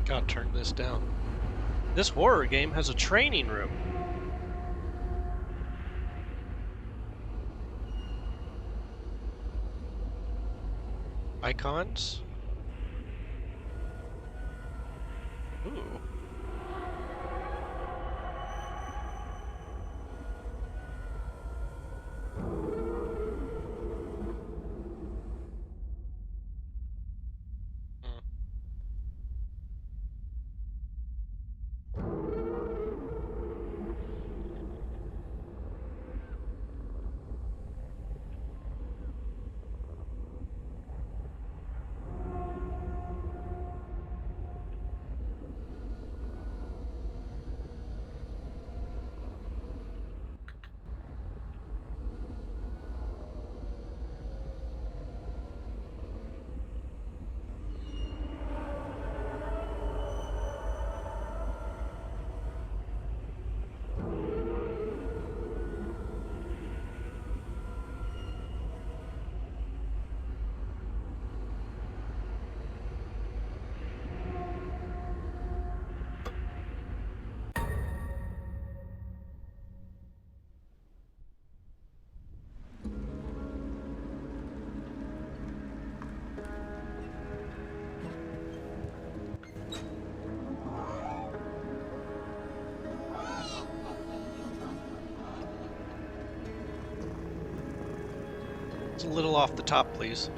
Gotta turn this down. This horror game has a training room. Icons? Ooh. Hmm. It's a little off the top, please.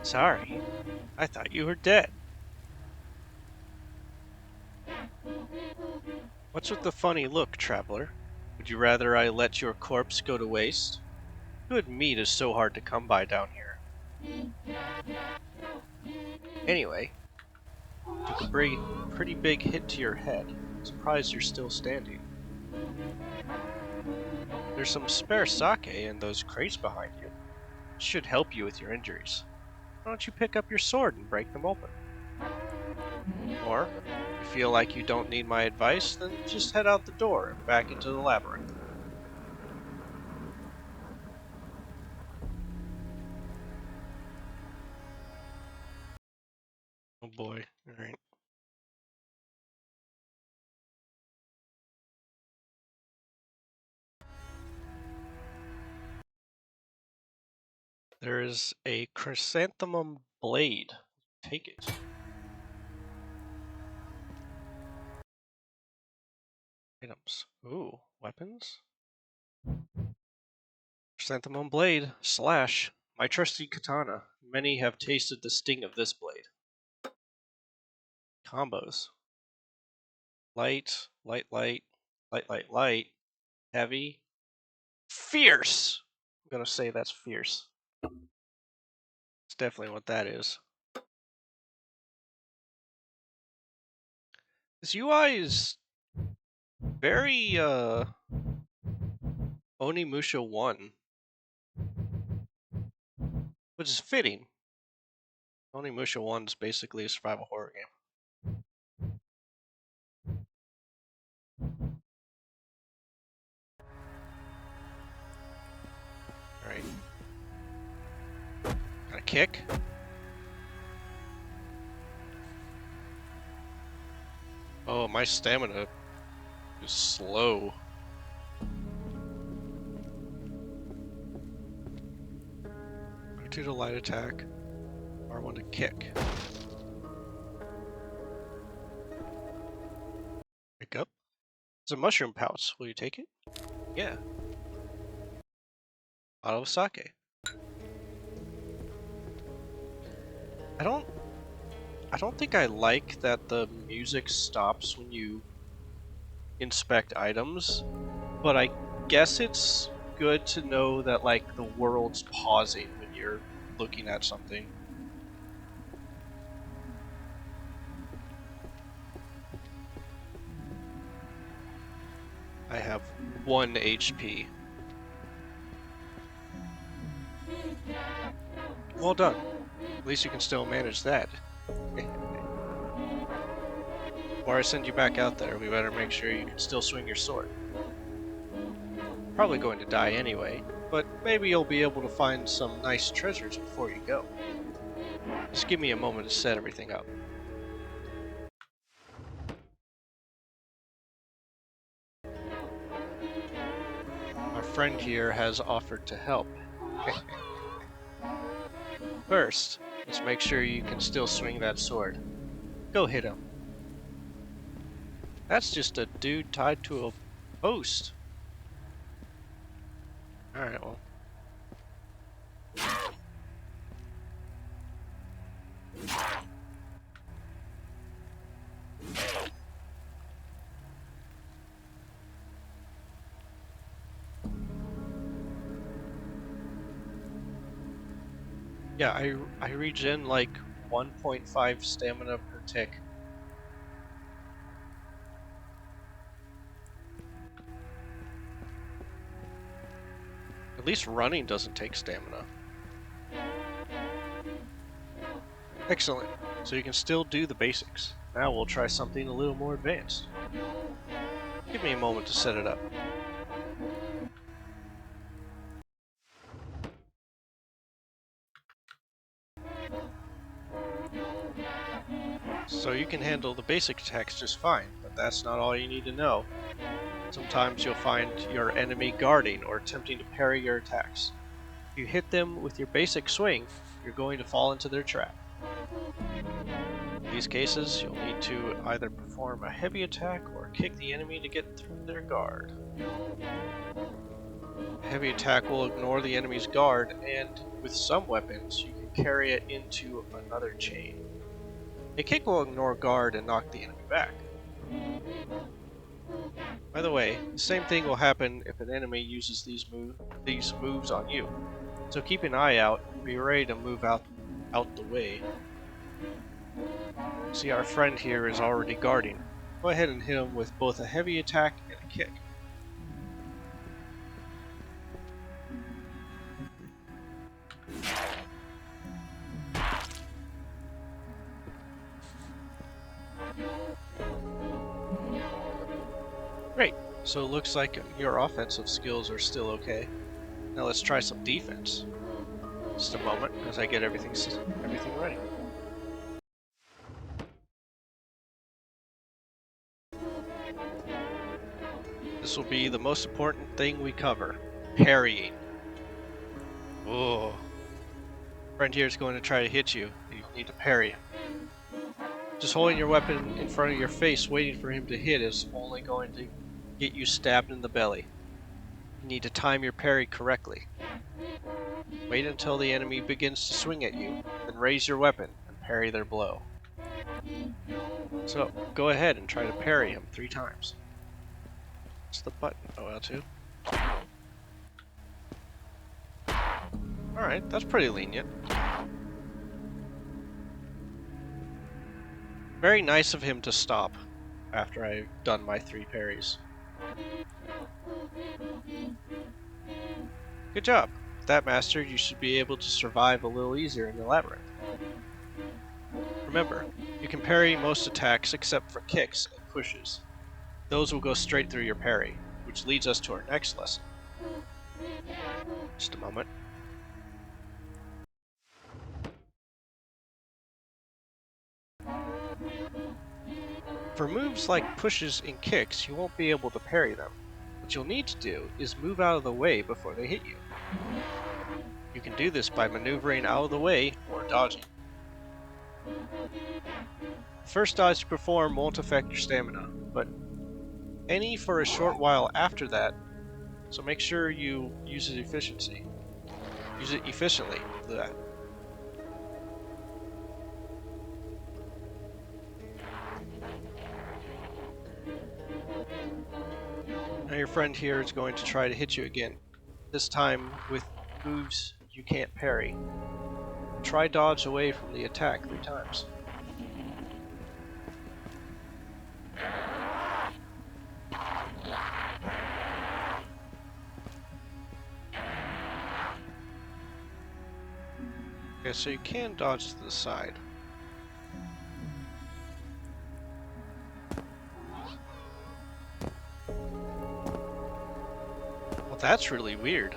Sorry. I thought you were dead. What's with the funny look, traveler? Would you rather I let your corpse go to waste? Good meat is so hard to come by down here. Anyway, took a pretty big hit to your head. Surprised you're still standing. There's some spare sake in those crates behind you. Should help you with your injuries. Why don't you pick up your sword and break them open? Or, if you feel like you don't need my advice, then just head out the door and back into the labyrinth. Oh boy, alright. There is a chrysanthemum blade. Take it. Items. Ooh, weapons? Chrysanthemum blade. Slash. My trusty katana. Many have tasted the sting of this blade. Combos. Light, light, light, light, light, light, heavy, fierce! I'm gonna say that's fierce. It's definitely what that is. This UI is very, Onimusha 1, which is fitting. Onimusha 1 is basically a survival horror game. Alright. Got a kick. Oh, my stamina is slow. R2 to light attack. R1 to kick. Pick up. It's a mushroom pouch. Will you take it? Yeah. Bottle of sake. I don't think I like that the music stops when you inspect items, but I guess it's good to know that like the world's pausing when you're looking at something. I have 1 HP. Well done. At least you can still manage that. Before I send you back out there, we better make sure you can still swing your sword. Probably going to die anyway, but maybe you'll be able to find some nice treasures before you go. Just give me a moment to set everything up. Our friend here has offered to help. First, let's make sure you can still swing that sword. Go hit him. That's just a dude tied to a post. Alright, well. Yeah, I regen like 1.5 stamina per tick. At least running doesn't take stamina. Excellent. So you can still do the basics. Now we'll try something a little more advanced. Give me a moment to set it up. So you can handle the basic attacks just fine, but that's not all you need to know. Sometimes you'll find your enemy guarding or attempting to parry your attacks. If you hit them with your basic swing, you're going to fall into their trap. In these cases, you'll need to either perform a heavy attack or kick the enemy to get through their guard. A heavy attack will ignore the enemy's guard, and with some weapons, you can carry it into another chain. A kick will ignore guard and knock the enemy back. By the way, the same thing will happen if an enemy uses these moves on you. So keep an eye out and be ready to move out the way. See, our friend here is already guarding. Go ahead and hit him with both a heavy attack and a kick. Great, so it looks like your offensive skills are still okay. Now let's try some defense. Just a moment as I get everything ready. This will be the most important thing we cover. Parrying. Oh. Friend here is going to try to hit you. You need to parry him. Just holding your weapon in front of your face waiting for him to hit is only going to get you stabbed in the belly. You need to time your parry correctly. Wait until the enemy begins to swing at you, then raise your weapon and parry their blow. So, go ahead and try to parry him 3 times. What's the button? Oh, L2. Alright, that's pretty lenient. Very nice of him to stop after I've done my 3 parries. Good job. With that mastered, you should be able to survive a little easier in the Labyrinth. Remember, you can parry most attacks except for kicks and pushes. Those will go straight through your parry, which leads us to our next lesson. Just a moment. For moves like pushes and kicks, you won't be able to parry them. What you'll need to do is move out of the way before they hit you. You can do this by maneuvering out of the way or dodging. The first dodge you perform won't affect your stamina, but any for a short while after that, so make sure you use it efficiently for that. Now your friend here is going to try to hit you again, this time with moves you can't parry. Try dodge away from the attack 3 times. Okay, so you can dodge to the side. Well, that's really weird.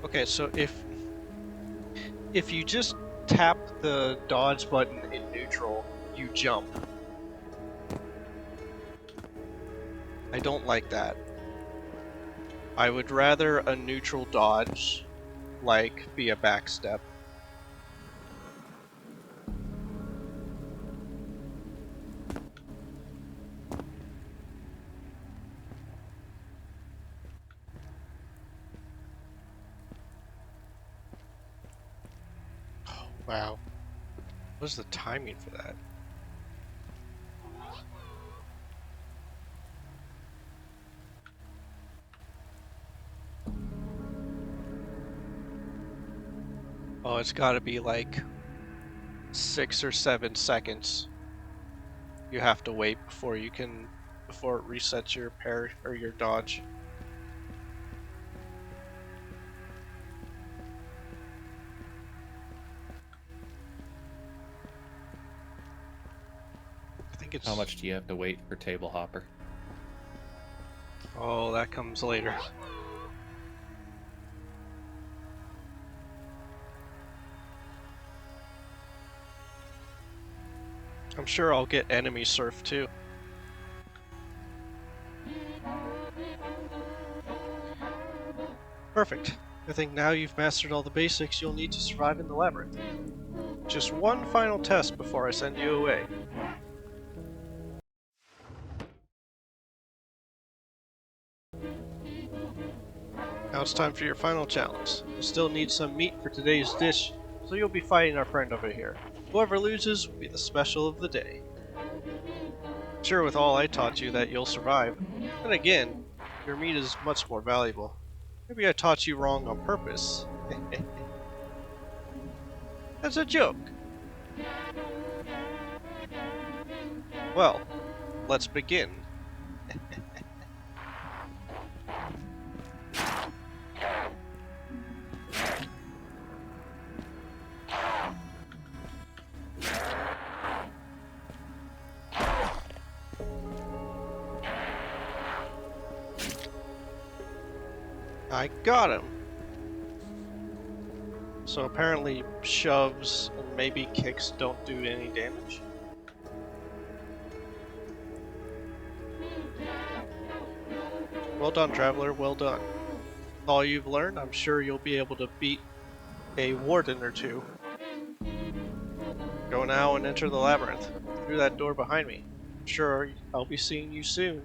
Okay, so if you just tap the dodge button in neutral, you jump. I don't like that. I would rather a neutral dodge, like, be a backstep. Oh, wow. What's the timing for that? Oh, it's gotta be like 6 or 7 seconds. You have to wait before it resets your parry or your dodge. I think it's... How much do you have to wait for Table Hopper? Oh, that comes later. I'm sure I'll get enemy surf too. Perfect. I think now you've mastered all the basics you'll need to survive in the labyrinth. Just one final test before I send you away. Now it's time for your final challenge. You'll still need some meat for today's dish, so you'll be fighting our friend over here. Whoever loses will be the special of the day. Sure, with all I taught you that you'll survive. Then again, your meat is much more valuable. Maybe I taught you wrong on purpose. That's a joke. Well, let's begin. I got him. So apparently shoves and maybe kicks don't do any damage. Well done, Traveler, well done. With all you've learned, I'm sure you'll be able to beat a warden or two. Go now and enter the labyrinth, through that door behind me. I'm sure I'll be seeing you soon.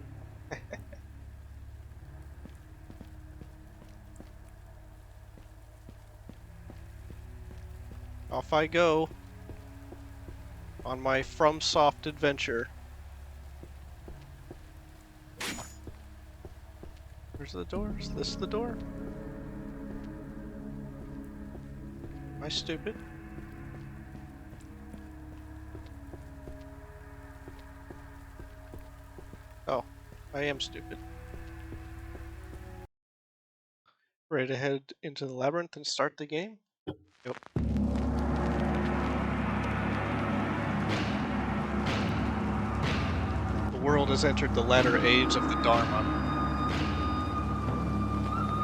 Off I go on my FromSoft adventure. Where's the door? Is this the door? Am I stupid? Oh, I am stupid. Ready to head into the labyrinth and start the game? Yep. The world has entered the latter age of the Dharma.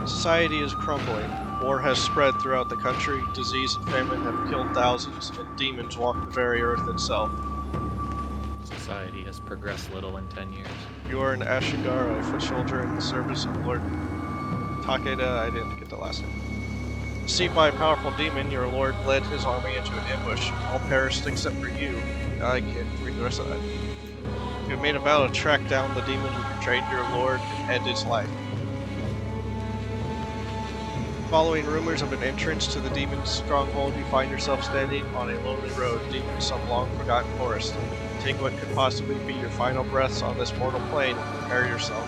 Society is crumbling. War has spread throughout the country, disease and famine have killed thousands, and demons walk the very earth itself. Society has progressed little in 10 years. You are an Ashigara, a foot soldier in the service of Lord Takeda. I didn't get the last name. Deceived by a powerful demon, your lord led his army into an ambush. All perished except for you. I can't read the rest of that. You have made a vow to track down the demon who betrayed your lord and end its life. Following rumors of an entrance to the demon's stronghold, you find yourself standing on a lonely road deep in some long-forgotten forest. Take what could possibly be your final breaths on this mortal plane and prepare yourself.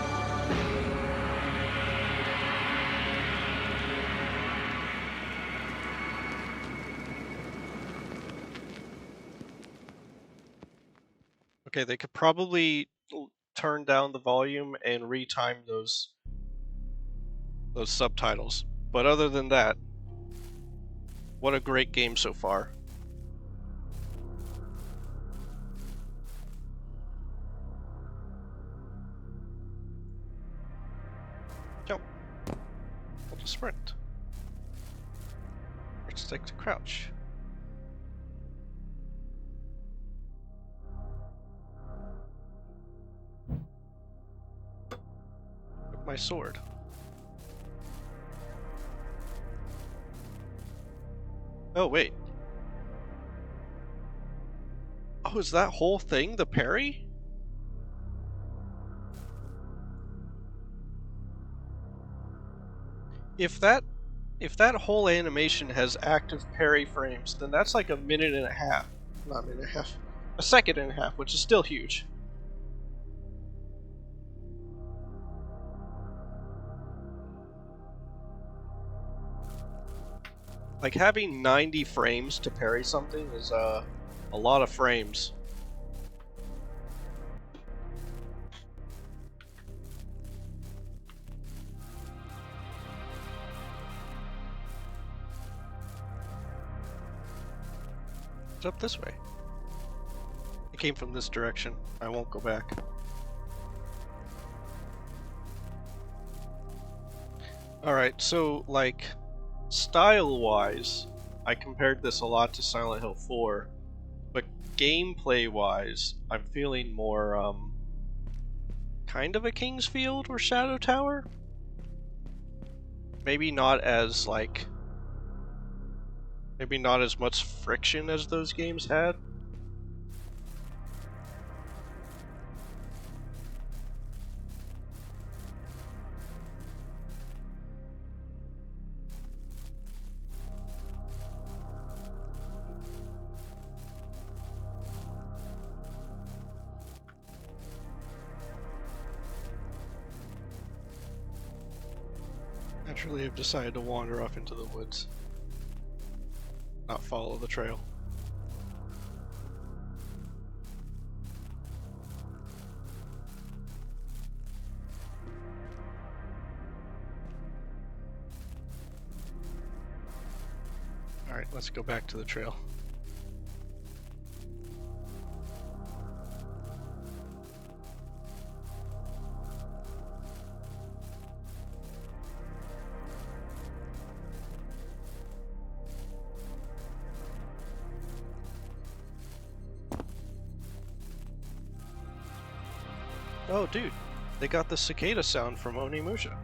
Okay, they could probably turn down the volume and retime those subtitles. But other than that, what a great game so far. Crouch. Took my sword. Oh, wait. Oh, is that whole thing the parry? If that whole animation has active parry frames, then that's like a minute and a half. Not a minute and a half. A second and a half, which is still huge. Like, having 90 frames to parry something is a lot of frames. It's up this way. It came from this direction. I won't go back. Alright, so, like, style-wise, I compared this a lot to Silent Hill 4, but gameplay-wise, I'm feeling more, kind of a King's Field or Shadow Tower? Maybe not as, like... maybe not as much friction as those games had. Naturally, I've decided to wander off into the woods. Not follow the trail. Alright, let's go back to the trail. Oh, dude, they got the cicada sound from Onimusha.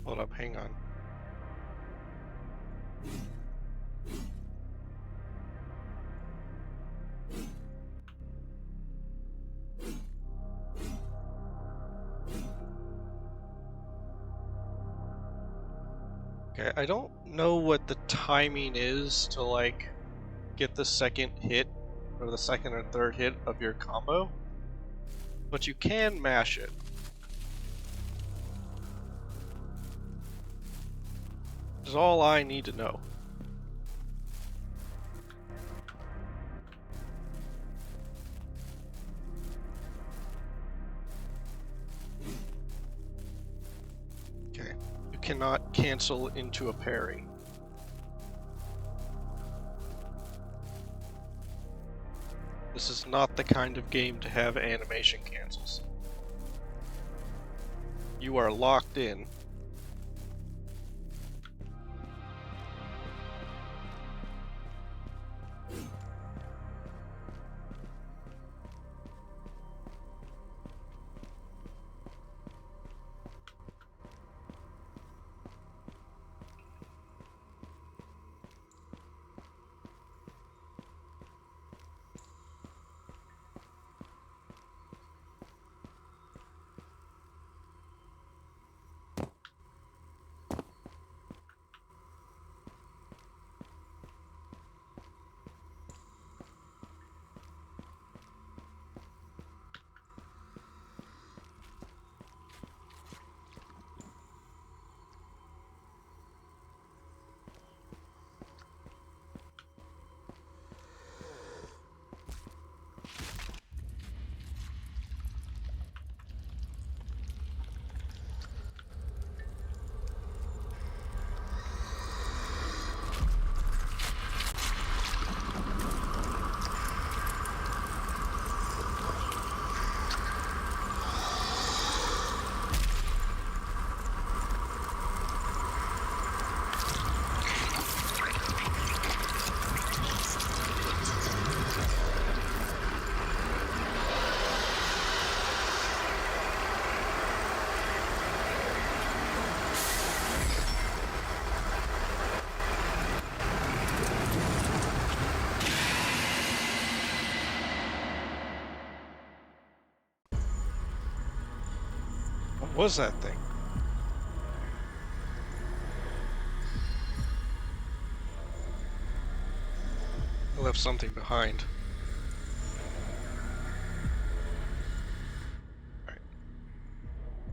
Hold up, hang on. Okay, I don't know what the timing is to, like, get the second hit, or the second or third hit of your combo, but you can mash it. Is all I need to know. Okay, you cannot cancel into a parry. This is not the kind of game to have animation cancels. You are locked in. was that thing? I left something behind. Alright.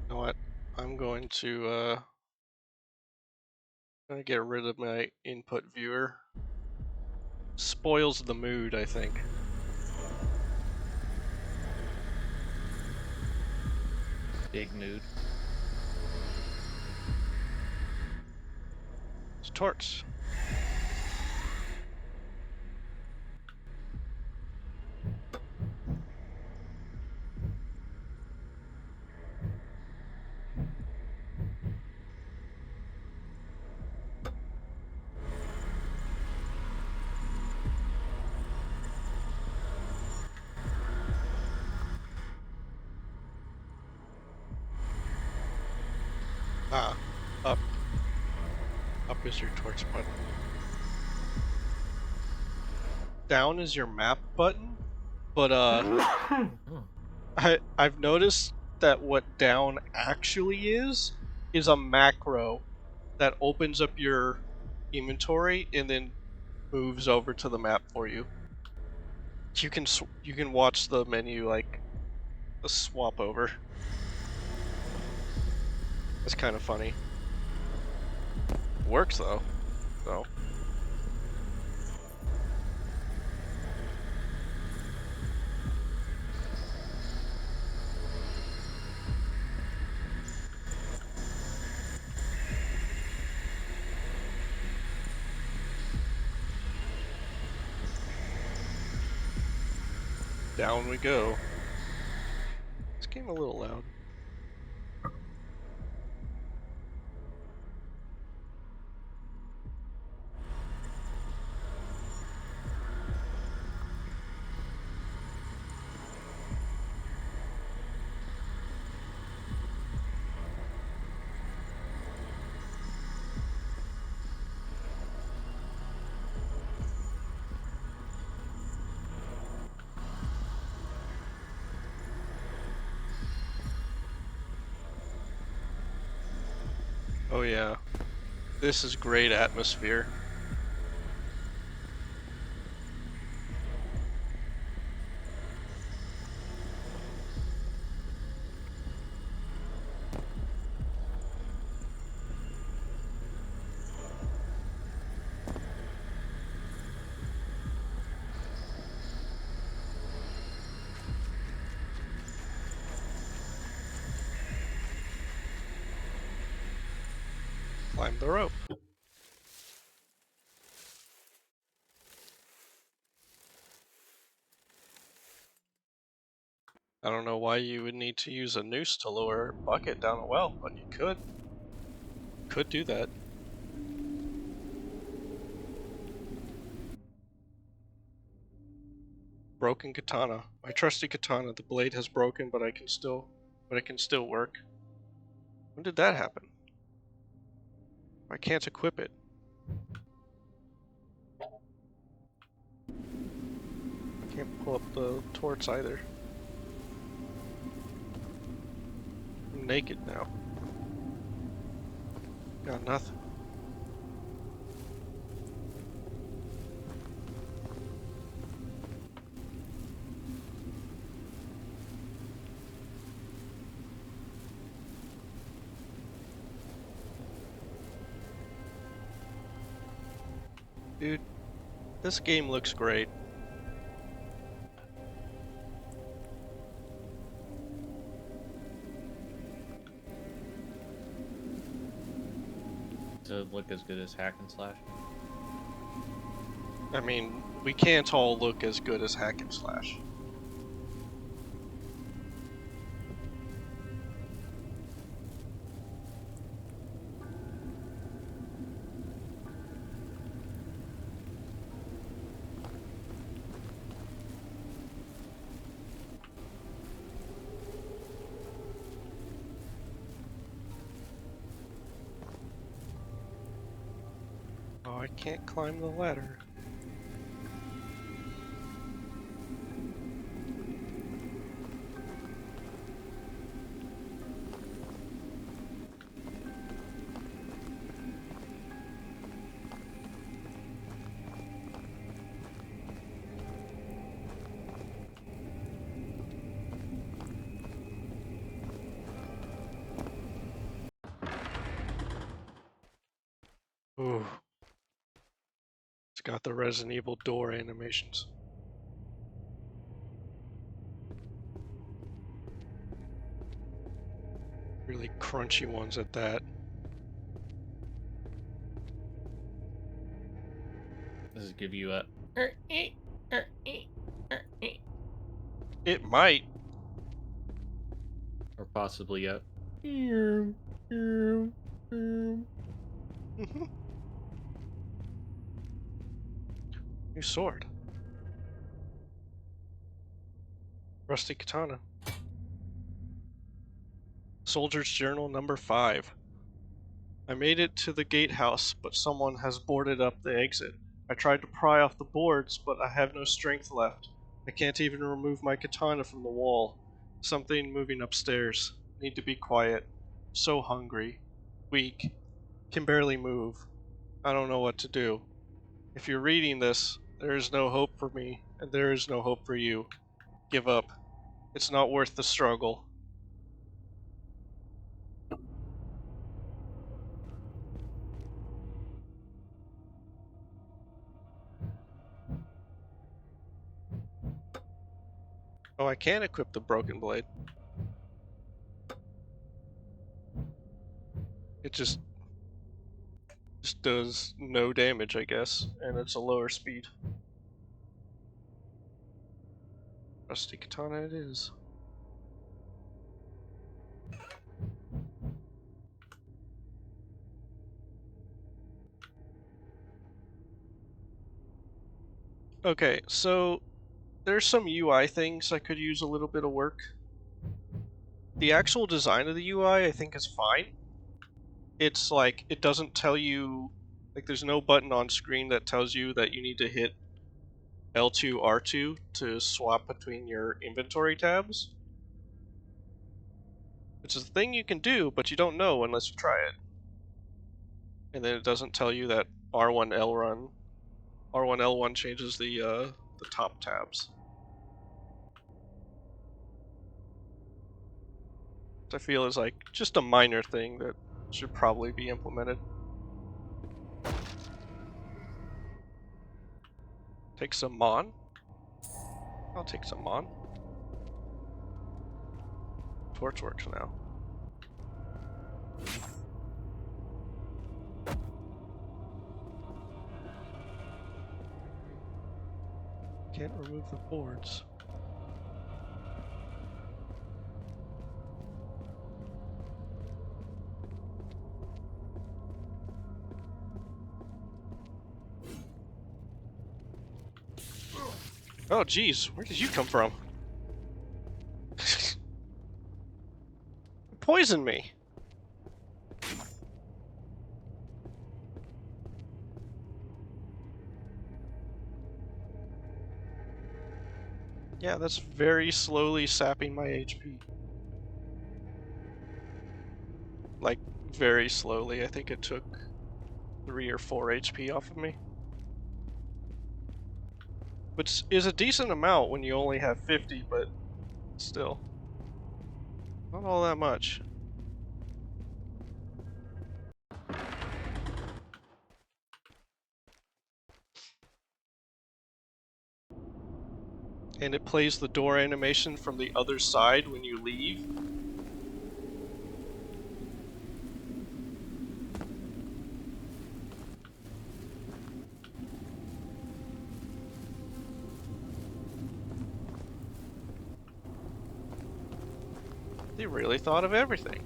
You know what? I'm going to get rid of my input viewer. Spoils the mood, I think. Big mood. It's torch. Ah, up. Up is your torch button. Down is your map button, but Oh. I've noticed that what down actually is a macro that opens up your inventory and then moves over to the map for you. You can watch the menu like a swap over. It's kind of funny. It works though, so. Down we go. This game a little loud. Oh yeah. This is great atmosphere. Climb the rope. I don't know why you would need to use a noose to lower a bucket down a well, but you could. Could do that. Broken katana. My trusty katana. The blade has broken, but it can still work. When did that happen? I can't equip it. I can't pull up the torch either. I'm naked now. Got nothing. Dude, this game looks great. Does it look as good as Hack and Slash? I mean, we can't all look as good as Hack and Slash. Oh, I can't climb the ladder. Ooh. It's got the Resident Evil door animations. Really crunchy ones at that. Does it give you a? It might. Or possibly a. New sword. Rusty katana. Soldier's Journal number 5. I made it to the gatehouse, but someone has boarded up the exit. I tried to pry off the boards, but I have no strength left. I can't even remove my katana from the wall. Something moving upstairs. Need to be quiet. So hungry. Weak. Can barely move. I don't know what to do. If you're reading this, there is no hope for me, and there is no hope for you. Give up. It's not worth the struggle. Oh, I can equip the broken blade. It just does no damage, I guess, and it's a lower speed. Rusty katana it is. Okay, so there's some UI things I could use a little bit of work. The actual design of the UI I think is fine. It's like, it doesn't tell you, like there's no button on screen that tells you that you need to hit L2, R2 to swap between your inventory tabs. Which is a thing you can do, but you don't know unless you try it. And then it doesn't tell you that R1L1 changes the top tabs. Which I feel is like just a minor thing that should probably be implemented. Take some Mon. I'll take some Mon. Torch works now. Can't remove the boards. Oh geez, where did you come from? Poison me! Yeah, that's very slowly sapping my HP. Like, very slowly. I think it took 3 or 4 HP off of me. Which is a decent amount when you only have 50, but still. Not all that much. And it plays the door animation from the other side when you leave. They really thought of everything.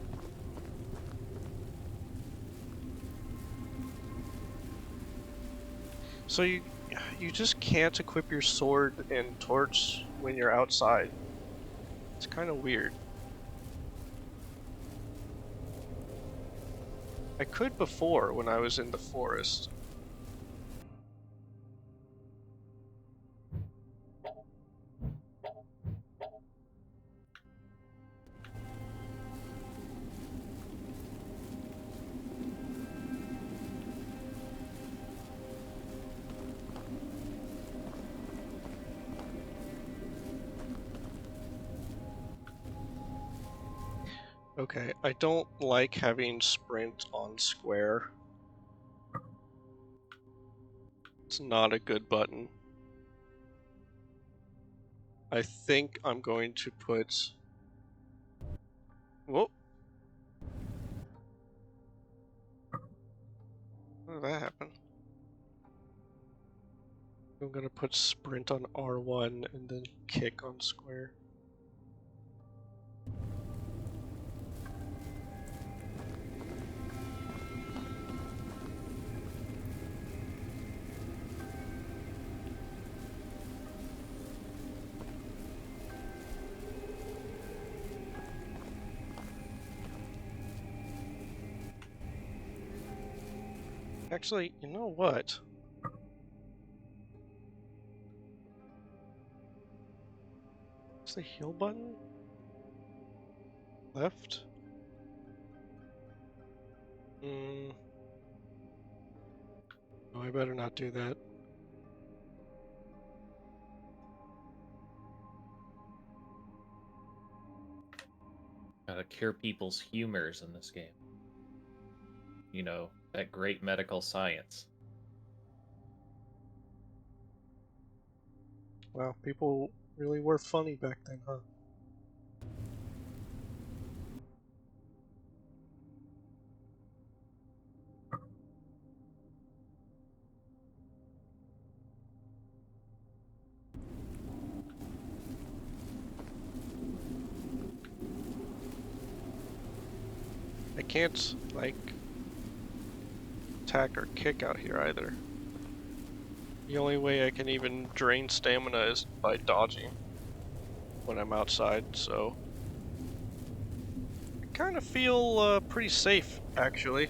So you just can't equip your sword and torch when you're outside. It's kind of weird. I could before when I was in the forest. Okay, I don't like having sprint on square. It's not a good button. I think I'm going to put... Whoa. How did that happen? I'm gonna put sprint on R1 and then kick on square. Actually, you know what? Is the heal button? Left? No, I better not do that. Gotta cure people's humors in this game. You know, that great medical science. Wow, people really were funny back then, huh? I can't, like, attack or kick out here either. The only way I can even drain stamina is by dodging when I'm outside, so... I kind of feel pretty safe, actually.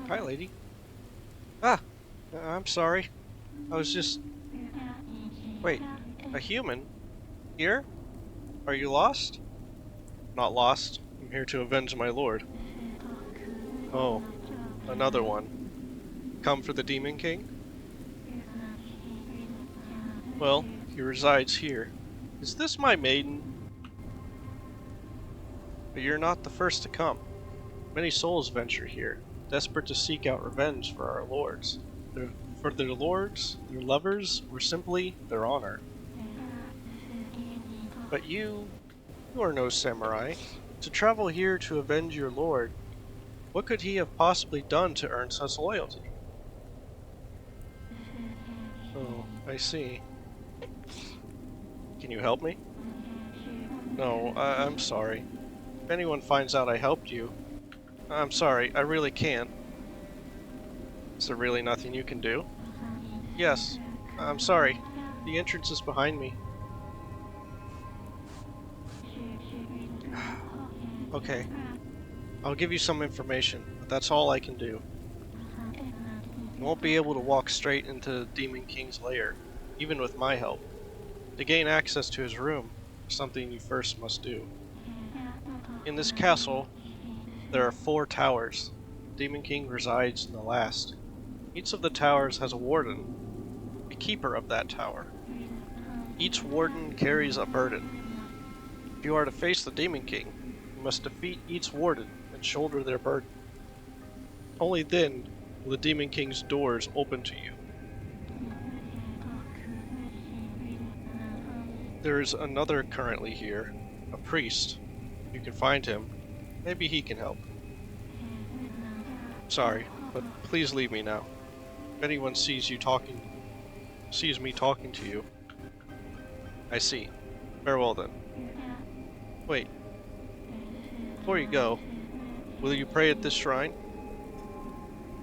Hi, lady. Ah! I'm sorry. I was just... Wait, a human? Here? Are you lost? Not lost. I'm here to avenge my lord. Oh, another one. Come for the Demon King? Well, he resides here. Is this my maiden? But you're not the first to come. Many souls venture here, desperate to seek out revenge for our lords. For their lords, their lovers, or simply their honor. But you are no samurai. To travel here to avenge your lord, what could he have possibly done to earn such loyalty? Oh, I see. Can you help me? No, I'm sorry. If anyone finds out I helped you, I'm sorry, I really can't. Is there really nothing you can do? Yes, I'm sorry. The entrance is behind me. Okay, I'll give you some information, but that's all I can do. You won't be able to walk straight into the Demon King's lair, even with my help. To gain access to his room, something you first must do. In this castle, there are 4 towers. The Demon King resides in the last. Each of the towers has a warden, a keeper of that tower. Each warden carries a burden. If you are to face the Demon King, you must defeat each warden and shoulder their burden. Only then will the Demon King's doors open to you. There is another currently here, a priest. You can find him. Maybe he can help. Sorry, but please leave me now. If anyone sees me talking to you. I see. Farewell then. Wait. Before you go, will you pray at this shrine?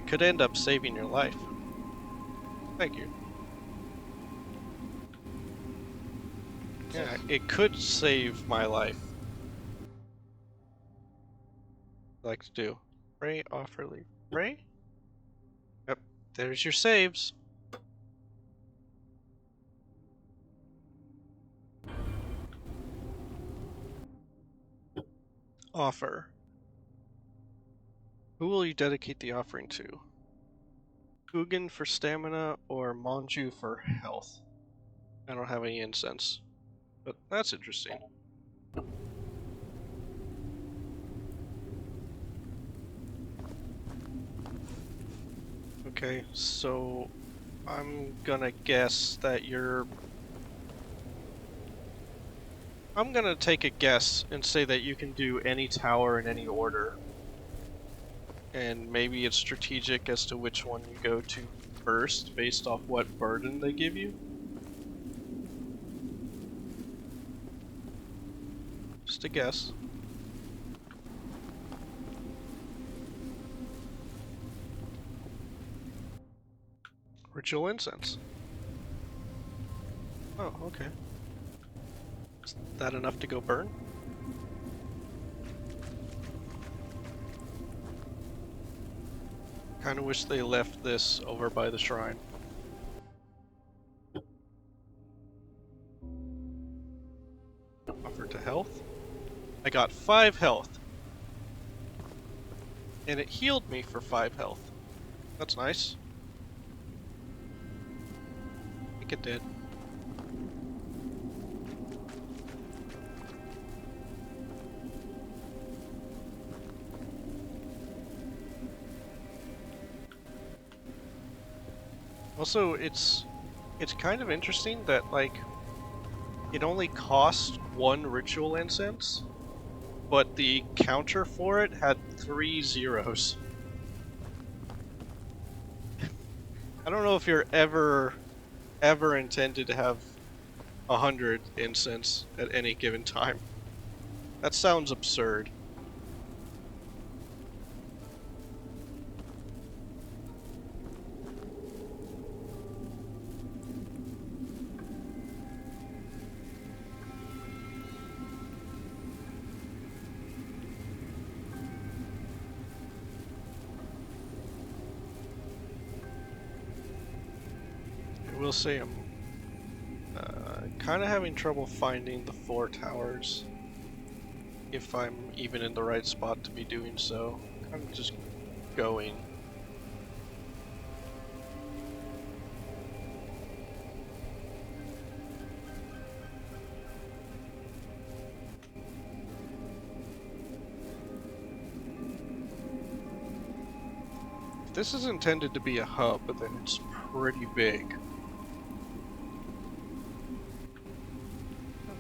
It could end up saving your life. Thank you. Yeah, it could save my life. Like to do. Pray, offer, leave. Pray? Yep, there's your saves. Offer. Who will you dedicate the offering to? Ugin for stamina or Manju for health? I don't have any incense, but that's interesting. Okay, so I'm gonna guess that I'm gonna take a guess and say that you can do any tower in any order. And maybe it's strategic as to which one you go to first based off what burden they give you. Just a guess. Ritual incense. Oh, okay. Is that enough to go burn? Kinda wish they left this over by the shrine. Offer to health. I got 5 health. And it healed me for 5 health. That's nice. I think it did. Also, it's kind of interesting that, like, it only cost 1 ritual incense, but the counter for it had 3 zeros. I don't know if you're ever intended to have 100 incense at any given time. That sounds absurd. I will say I'm kind of having trouble finding the 4 towers. If I'm even in the right spot to be doing so. Kind of just going. If this is intended to be a hub, then it's pretty big.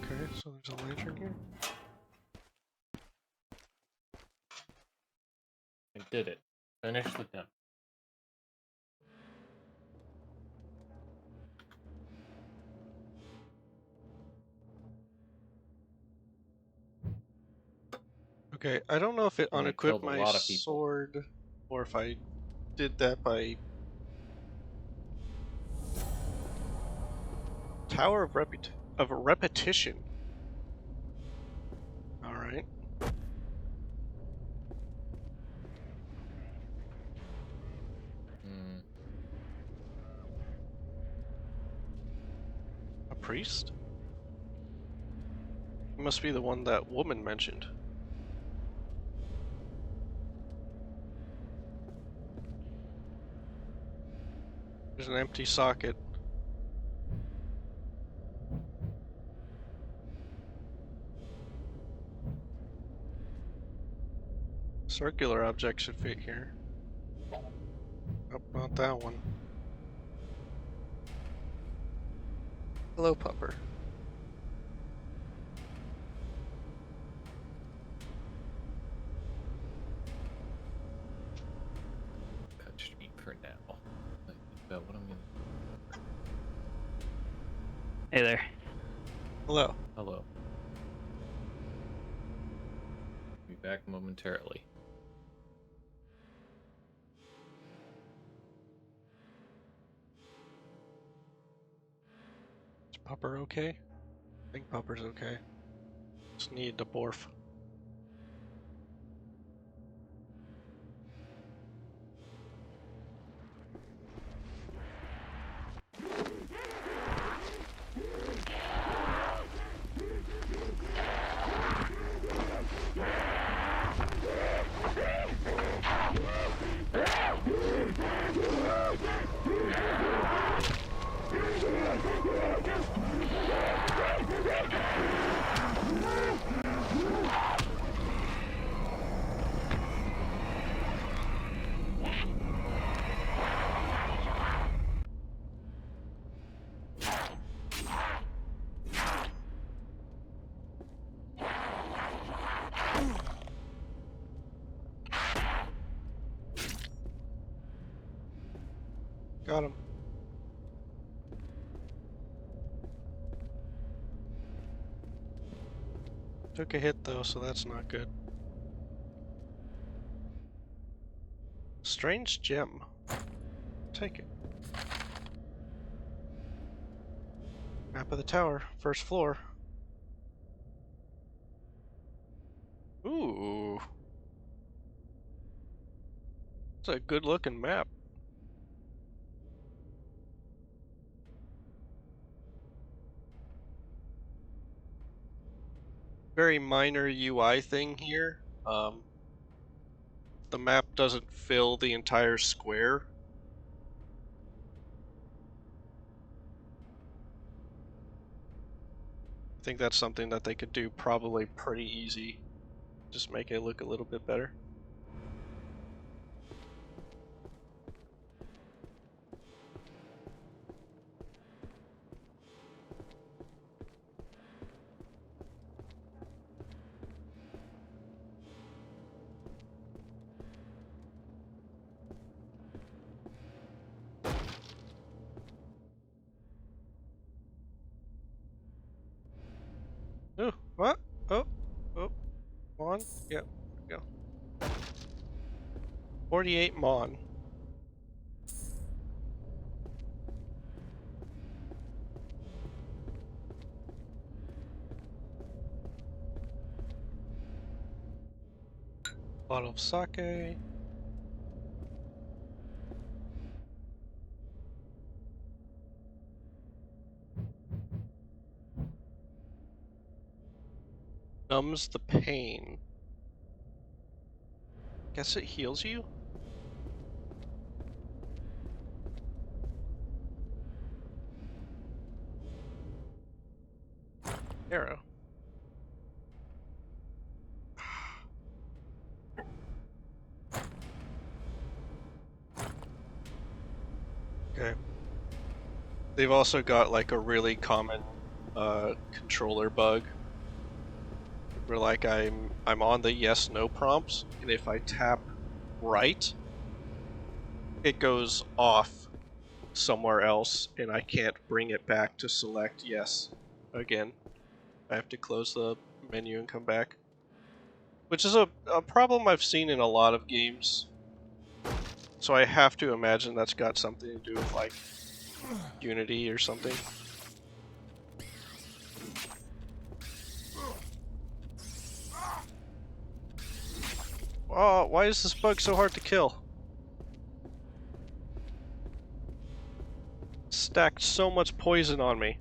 Okay, so there's a lantern here. I did it. Finish the temp. Okay, I don't know if it Only unequipped killed a my lot of people. sword, or if I did that by Tower of Repetition. Alright. Hmm. A priest? It must be the one that woman mentioned. There's an empty socket. Circular object should fit here. Nope, not that one. Hello, pupper. Cut street for now. I think that what I'm gonna. Hey there. Hello. Hello. Be back momentarily. Is pupper okay? think Pupper's okay. Just need the Borf. Got him. Took a hit though, so that's not good. Strange gem. Take it. Map of the tower, first floor. Ooh. It's a good looking map. Very minor UI thing here. The map doesn't fill the entire square. I think that's something that they could do probably pretty easy. Just make it look a little bit better. Ooh, what? Oh, oh, Mon? Yep, there we go. 48 Mon. Bottle of sake. Numbs the pain. Guess it heals you? Arrow. Okay. They've also got like a really common controller bug where like I'm on the yes no prompts, and if I tap right, it goes off somewhere else and I can't bring it back to select yes again. I have to close the menu and come back. Which is a problem I've seen in a lot of games. So I have to imagine that's got something to do with like Unity or something. Oh, why is this bug so hard to kill? Stacked so much poison on me.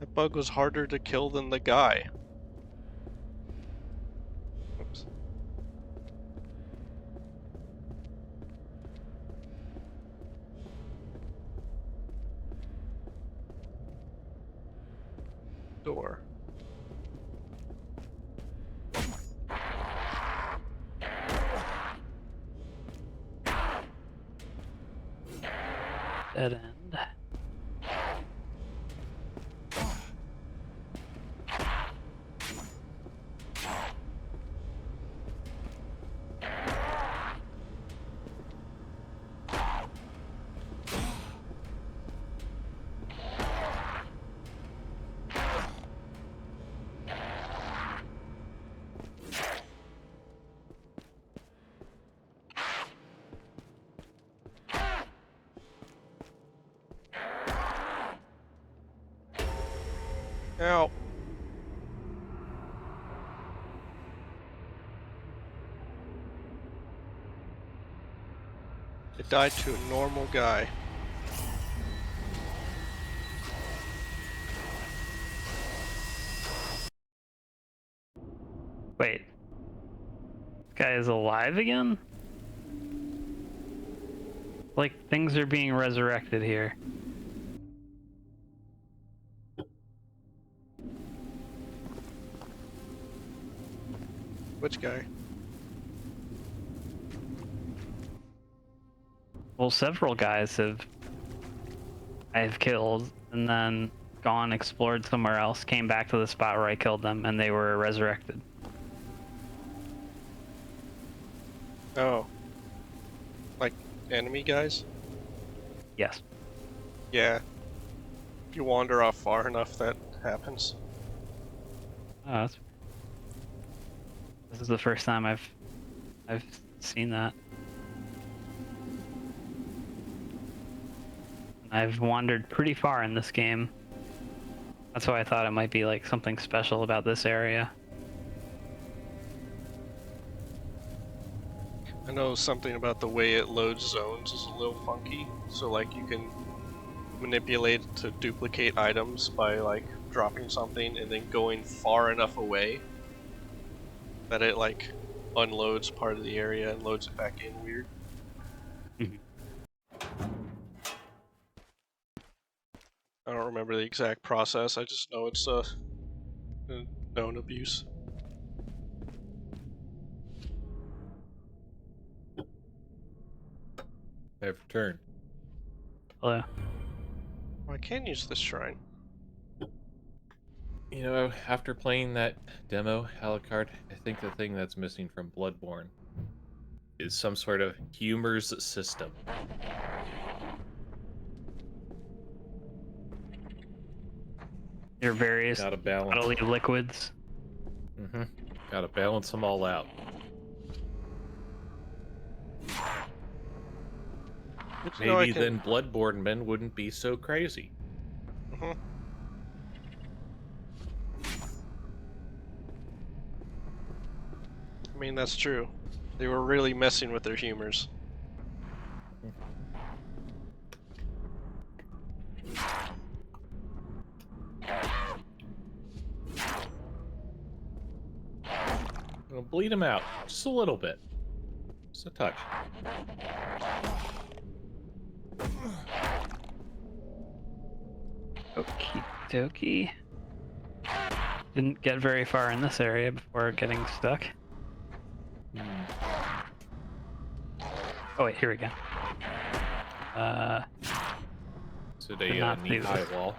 That bug was harder to kill than the guy. Oops. Door. Dead end. Ow. It died to a normal guy. Wait. This guy is alive again? Like, things are being resurrected here. Which guy? Well, several guys I've killed, and then gone, explored somewhere else, came back to the spot where I killed them, and they were resurrected. Oh. Like, enemy guys? Yes. Yeah. If you wander off far enough, that happens. Oh, that's... This is the first time I've seen that. I've wandered pretty far in this game. That's why I thought it might be like something special about this area. I know something about the way it loads zones is a little funky, so like you can manipulate to duplicate items by like dropping something and then going far enough away that it like unloads part of the area and loads it back in weird. I don't remember the exact process, I just know it's a known abuse. I've returned. Hello. I can use this shrine. You know, after playing that demo, Alucard, I think the thing that's missing from Bloodborne is some sort of humors system. Your various Gotta balance. bodily liquids. Gotta balance them all out. Maybe then Bloodborne men wouldn't be so crazy. I mean, that's true. They were really messing with their humors. I'll bleed him out just a little bit. Just a touch. Okie dokie. Didn't get very far in this area before getting stuck. Oh wait, here we go. Is it a knee-high wall?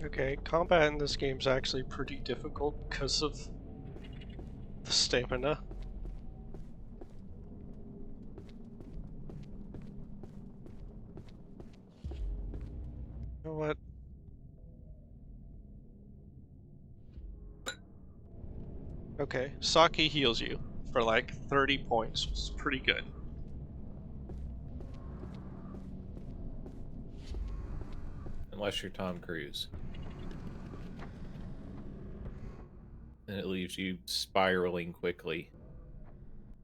Okay, combat in this game is actually pretty difficult because of the stamina. You know what? Okay, Saki heals you for like 30 points, which is pretty good. Unless you're Tom Cruise. And it leaves you spiraling quickly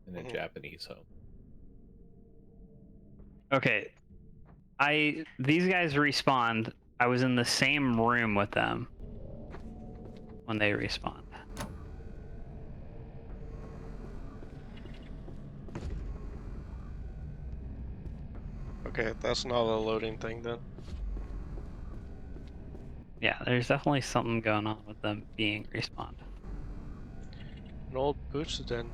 in a Japanese home. Okay. These guys respawned. I was in the same room with them when they respawned. Okay, that's not a loading thing then. Yeah, there's definitely something going on with them being respawned. An old Butsuden.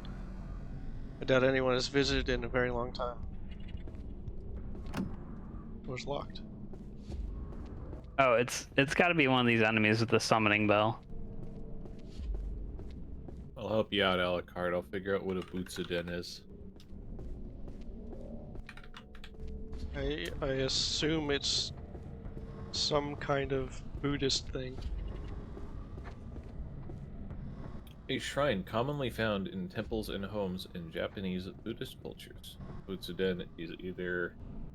I doubt anyone has visited in a very long time. Door's locked. Oh, it's got to be one of these enemies with the summoning bell. I'll help you out, Alucard. I'll figure out what a Butsuden is. I assume it's some kind of Buddhist thing. A shrine commonly found in temples and homes in Japanese Buddhist cultures. Butsuden is either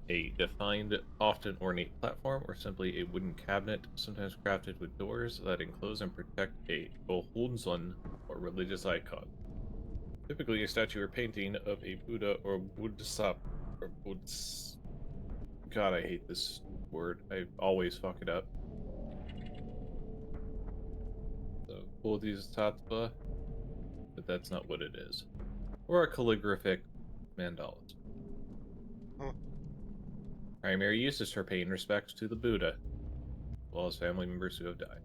a defined, often ornate platform or simply a wooden cabinet, sometimes crafted with doors that enclose and protect a gohonzon, or religious icon. Typically a statue or painting of a Buddha or Bodhisattva, or Bodhs... God, I hate this word. I always fuck it up. So, Bodhisattva, but that's not what it is. Or a calligraphic mandalas. Hmm. Primary use is for paying respects to the Buddha, as well as family members who have died.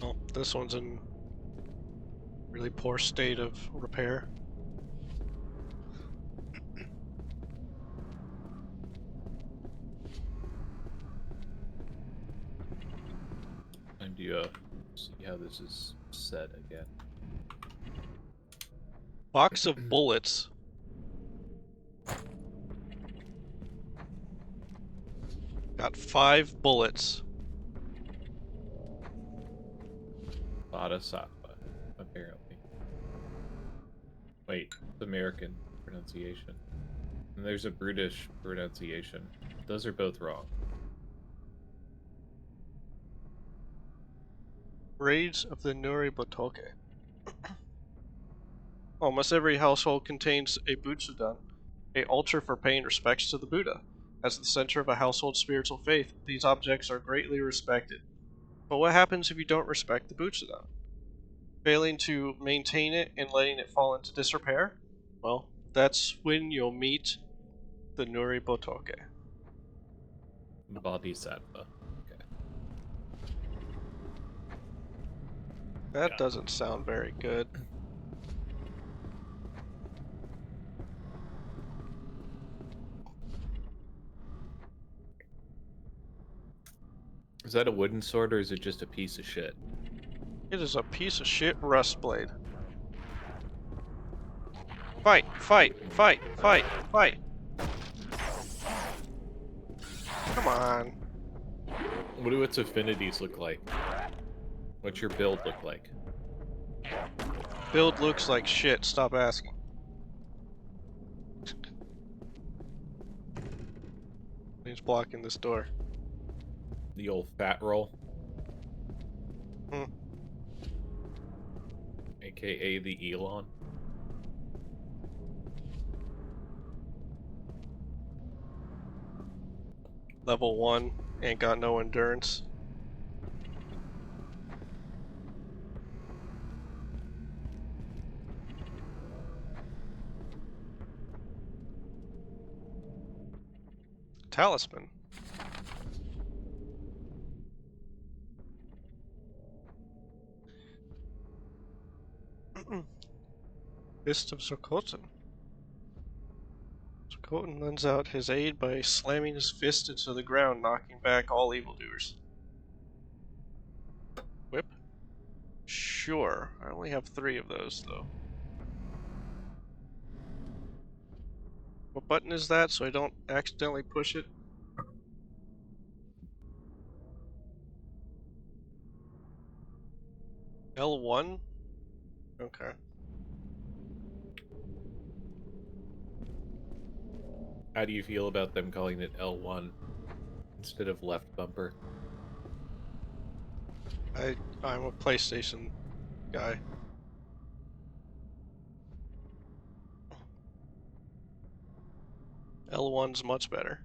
Well, this one's in really poor state of repair. And you see how this is said again. Box of bullets. Got 5 bullets. Bodhisattva, apparently. Wait, it's American pronunciation. And there's a British pronunciation. Those are both wrong. Raids of the Nuri Botoke. Almost every household contains a Butsudan, a altar for paying respects to the Buddha. As the center of a household's spiritual faith, these objects are greatly respected. But what happens if you don't respect the Butsudan? Failing to maintain it and letting it fall into disrepair? Well, that's when you'll meet the Nuri Botoke. Bodhisattva. Okay. That Yeah. doesn't sound very good. Is that a wooden sword or is it just a piece of shit? It is a piece of shit rust blade. Fight! Fight! Fight! Fight! Fight! Come on. What do its affinities look like? What's your build look like? Build looks like shit. Stop asking. He's blocking this door. The old fat roll? Hmm. AKA the Elon? Level 1. Ain't got no endurance. Talisman. Fist of Sokotin. Sokotin lends out his aid by slamming his fist into the ground, knocking back all evildoers. Whip? Sure. I only have 3 of those, though. What button is that so I don't accidentally push it? L1? Okay. How do you feel about them calling it L1 instead of left bumper? I'm a PlayStation guy. L1's much better.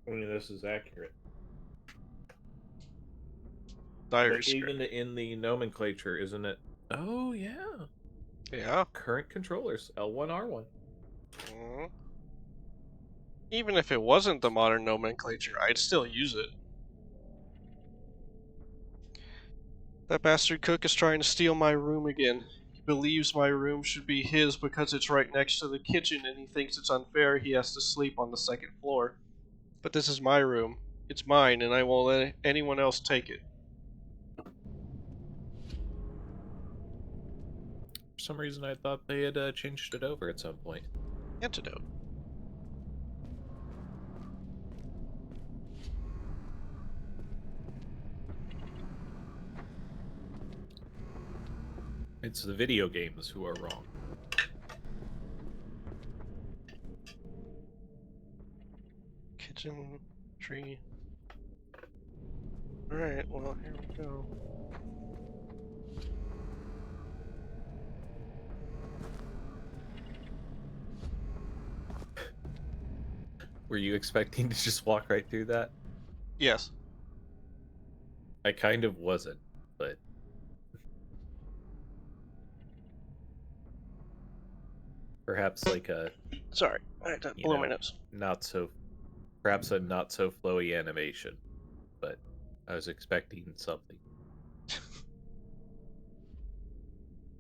I mean, this is accurate. Diary But script. even in the nomenclature, isn't it? Oh, yeah. Yeah. Current controllers, L1, R1. Mhm. Even if it wasn't the modern nomenclature, I'd still use it. That bastard cook is trying to steal my room again. He believes my room should be his because it's right next to the kitchen and he thinks it's unfair he has to sleep on the 2nd floor. But this is my room. It's mine and I won't let anyone else take it. For some reason, I thought they had changed it over at some point. Antidote. It's the video games who are wrong. Kitchen tree. Alright, well, here we go. Were you expecting to just walk right through that? Yes. I kind of wasn't, but perhaps like a, Sorry, I had to you blow my know, nose. perhaps a not so flowy animation, but I was expecting something.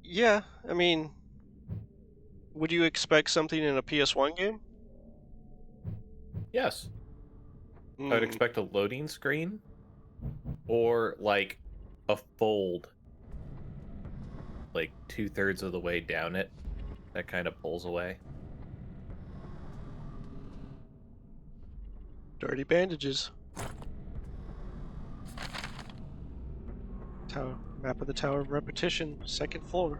Yeah, I mean, would you expect something in a PS1 game? Yes, I would expect a loading screen or like a fold, like 2/3 of the way down it, that kind of pulls away. Dirty bandages. Tower map of the Tower of Repetition, second floor.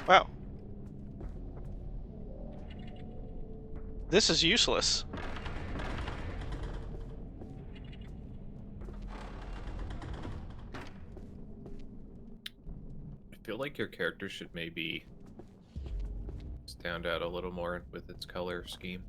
Wow. This is useless. I feel like your character should maybe stand out a little more with its color scheme.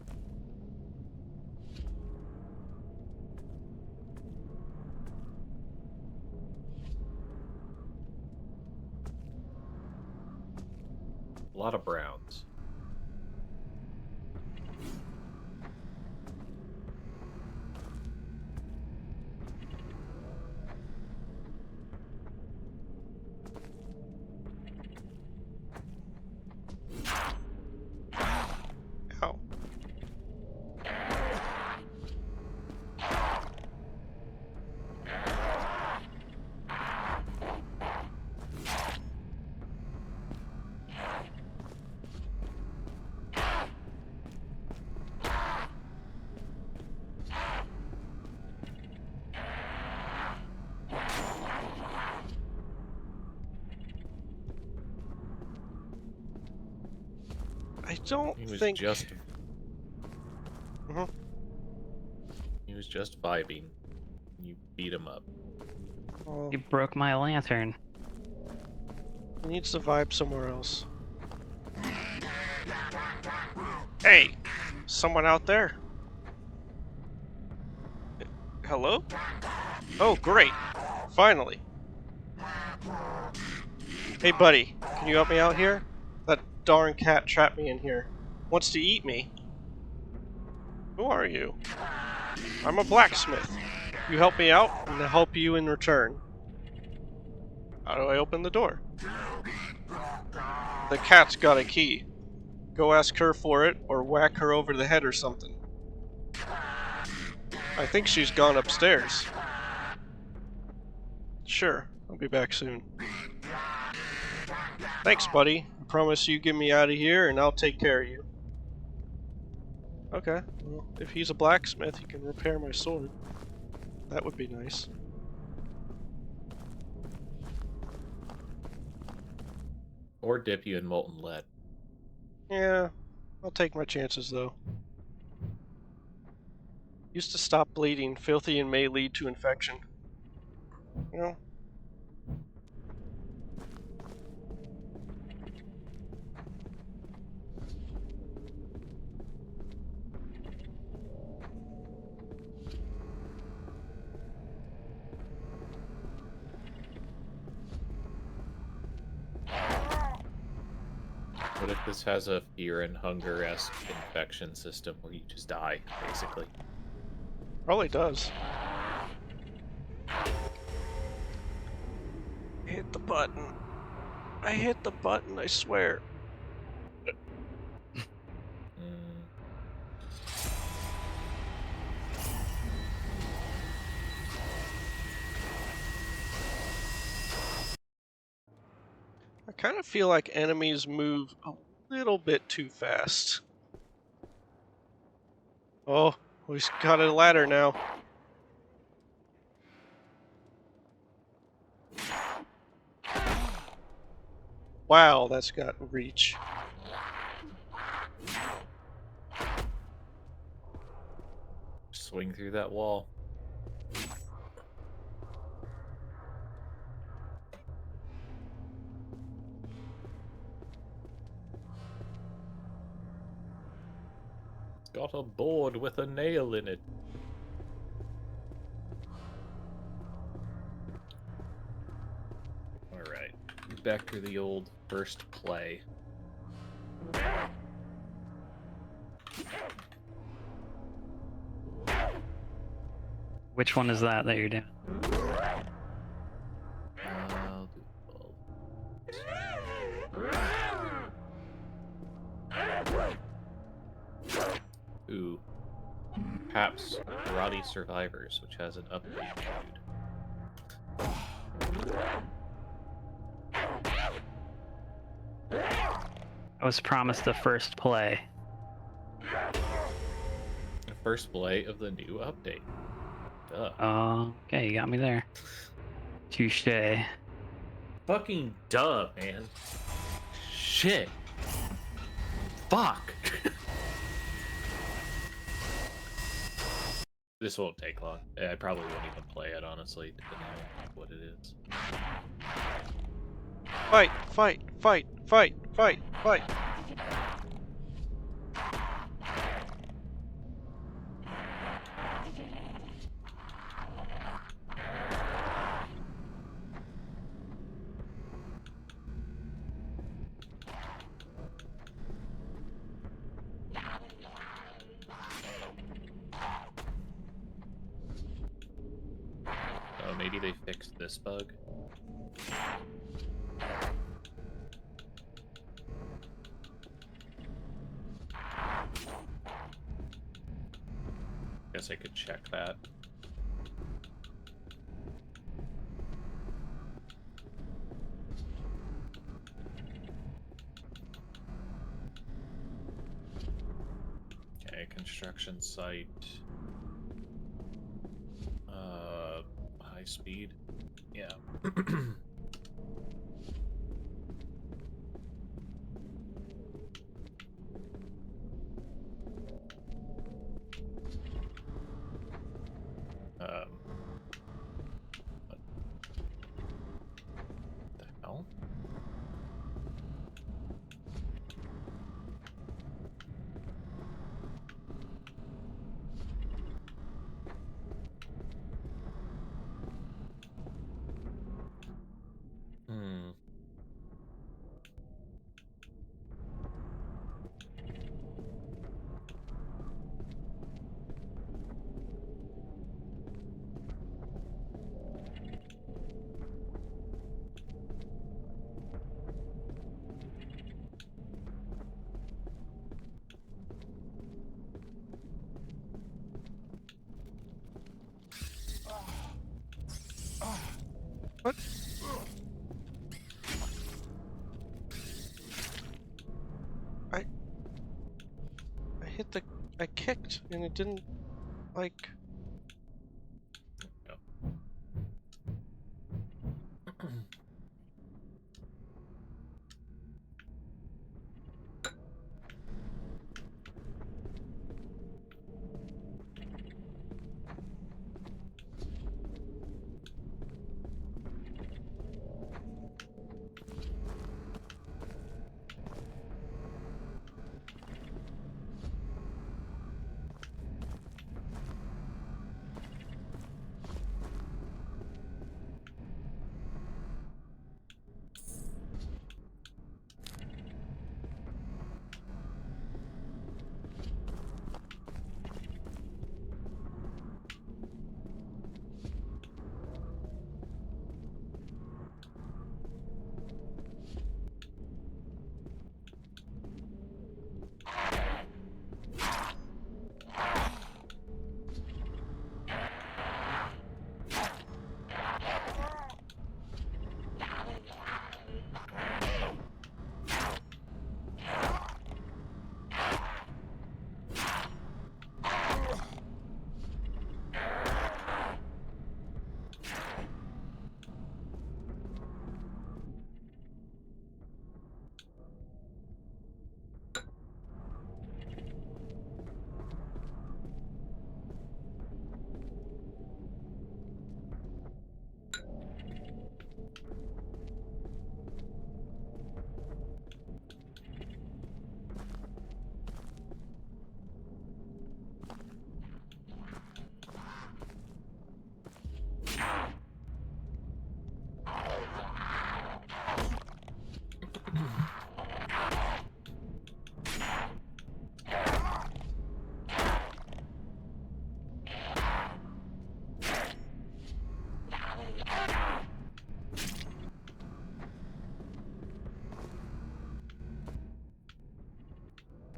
A lot of browns. Ow. I don't He was think. just Mhm. he was just vibing. You beat him up. Well, You broke my lantern. he needs to vibe somewhere else. Hey! Someone out there? Hello? Oh, great. Finally. Hey, buddy. Can you help me out here? That darn cat trapped me in here. Wants to eat me. Who are you? I'm a blacksmith. You help me out, and I'll help you in return. How do I open the door? The cat's got a key. Go ask her for it, or whack her over the head or something. I think she's gone upstairs. Sure, I'll be back soon. Thanks, buddy. I promise you get me out of here, and I'll take care of you. Okay, well, if he's a blacksmith, he can repair my sword. That would be nice. Or dip you in molten lead. Yeah, I'll take my chances, though. Used to stop bleeding. Filthy and may lead to infection. You know? What if this has a fear and hunger-esque infection system where you just die, basically? Probably does. Hit the button. I hit the button, I swear. Mm, I kind of feel like enemies move a little bit too fast. Oh, We just got a ladder now. Wow, that's got reach. Swing through that wall. It's got a board with a nail in it. Alright, back to the old first play. Which one is that you're doing? I'll do both. Ooh. Perhaps Karate Survivors, which has an update mode. I was promised the first play. The first play of the new update. Duh. Oh, okay, you got me there. Touche. Fucking duh, man. Shit. Fuck. This won't take long. I probably won't even play it, honestly, depending on what it is. Fight, fight, fight, fight, fight, fight. Oh, maybe they fixed this bug? Guess I could check that. Okay, construction site. High speed. Yeah. What the hell? Hmm. What? I kicked and it didn't, like...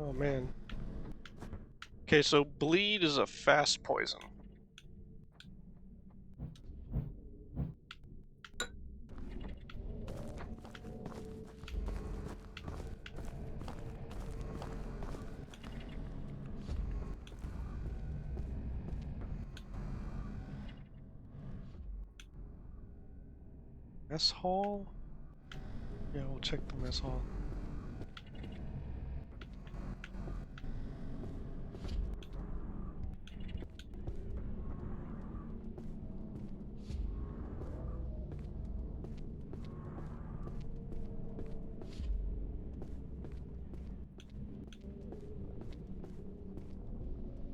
Oh man. Okay, so bleed is a fast poison. Mess hall? Yeah, we'll check the mess hall.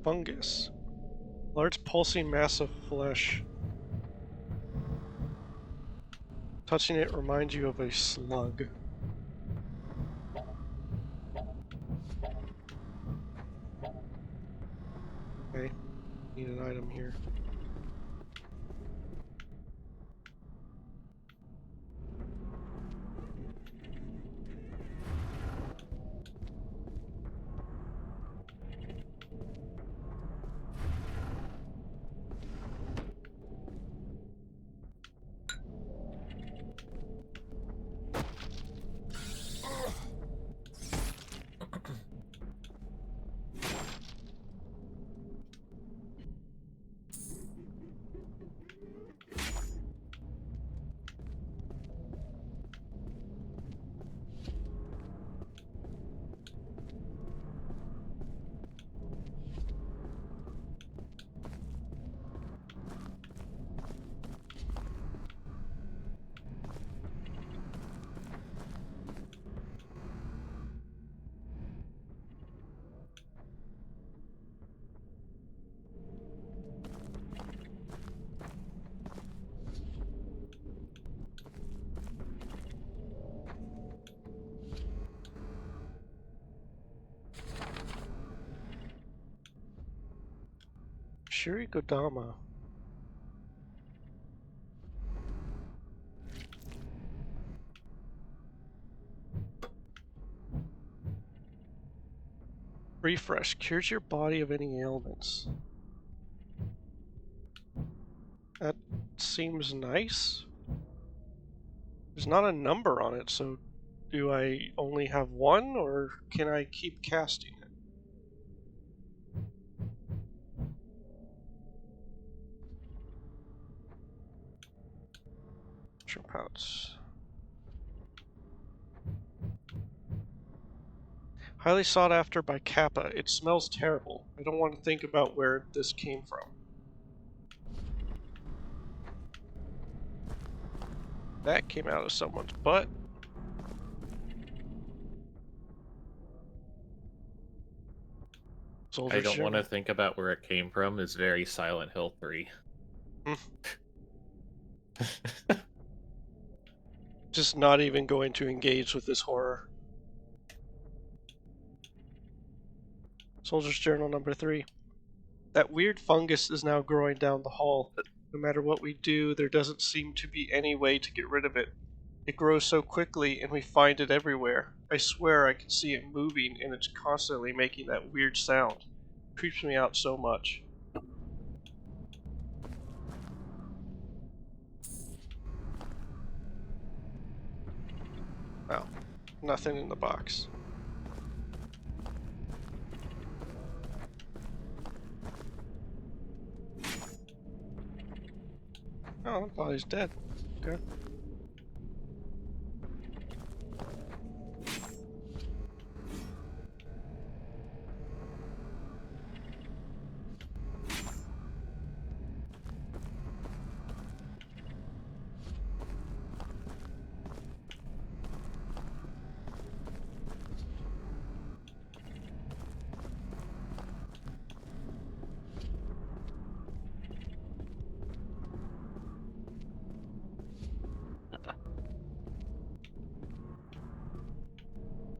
Fungus. Large pulsing mass of flesh. Touching it reminds you of a slug. Okay, need an item here. Shurikodama. Refresh. Cures your body of any ailments. That seems nice. There's not a number on it, so do I only have one, or can I keep casting it? Pouch. Highly sought after by Kappa. It smells terrible. I don't want to think about where this came from. That came out of someone's butt. I don't want to think about where it came from. It's very Silent Hill 3. Just not even going to engage with this horror. Soldier's Journal number 3. That weird fungus is now growing down the hall. No matter what we do, there doesn't seem to be any way to get rid of it. It grows so quickly, and we find it everywhere. I swear I can see it moving, and it's constantly making that weird sound. It creeps me out so much. Wow. Nothing in the box. Oh, I thought he's dead. Okay.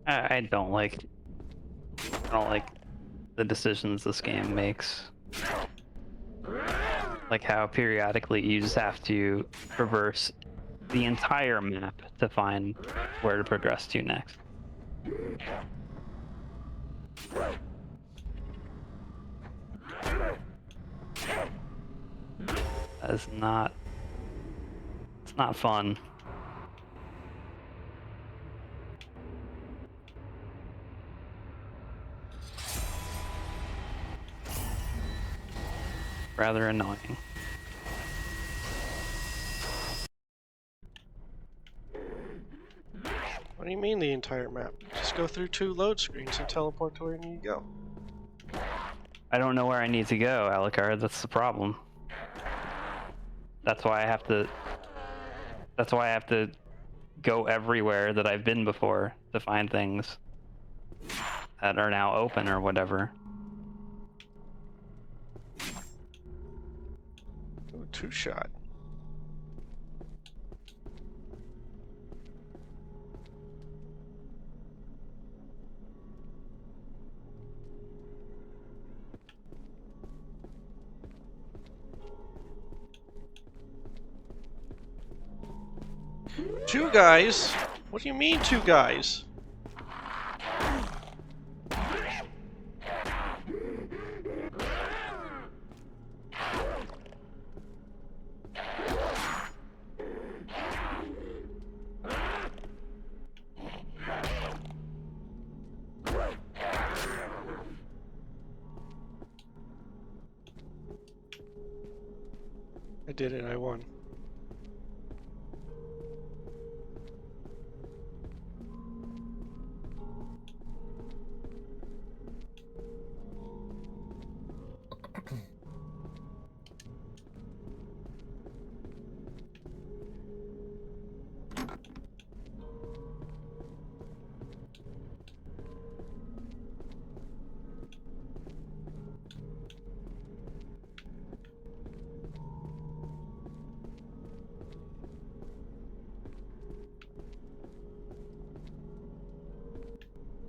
I don't like the decisions this game makes. Like how periodically you just have to traverse the entire map to find where to progress to next. That is not... It's not fun. Rather annoying. What do you mean the entire map? Just go through 2 load screens and teleport to where you need to go. I don't know where I need to go, Alucard. That's the problem. That's why I have to... That's why I have to go everywhere that I've been before to find things that are now open or whatever. Ooh, 2-shot. Two guys? What do you mean 2 guys? I did it, I won.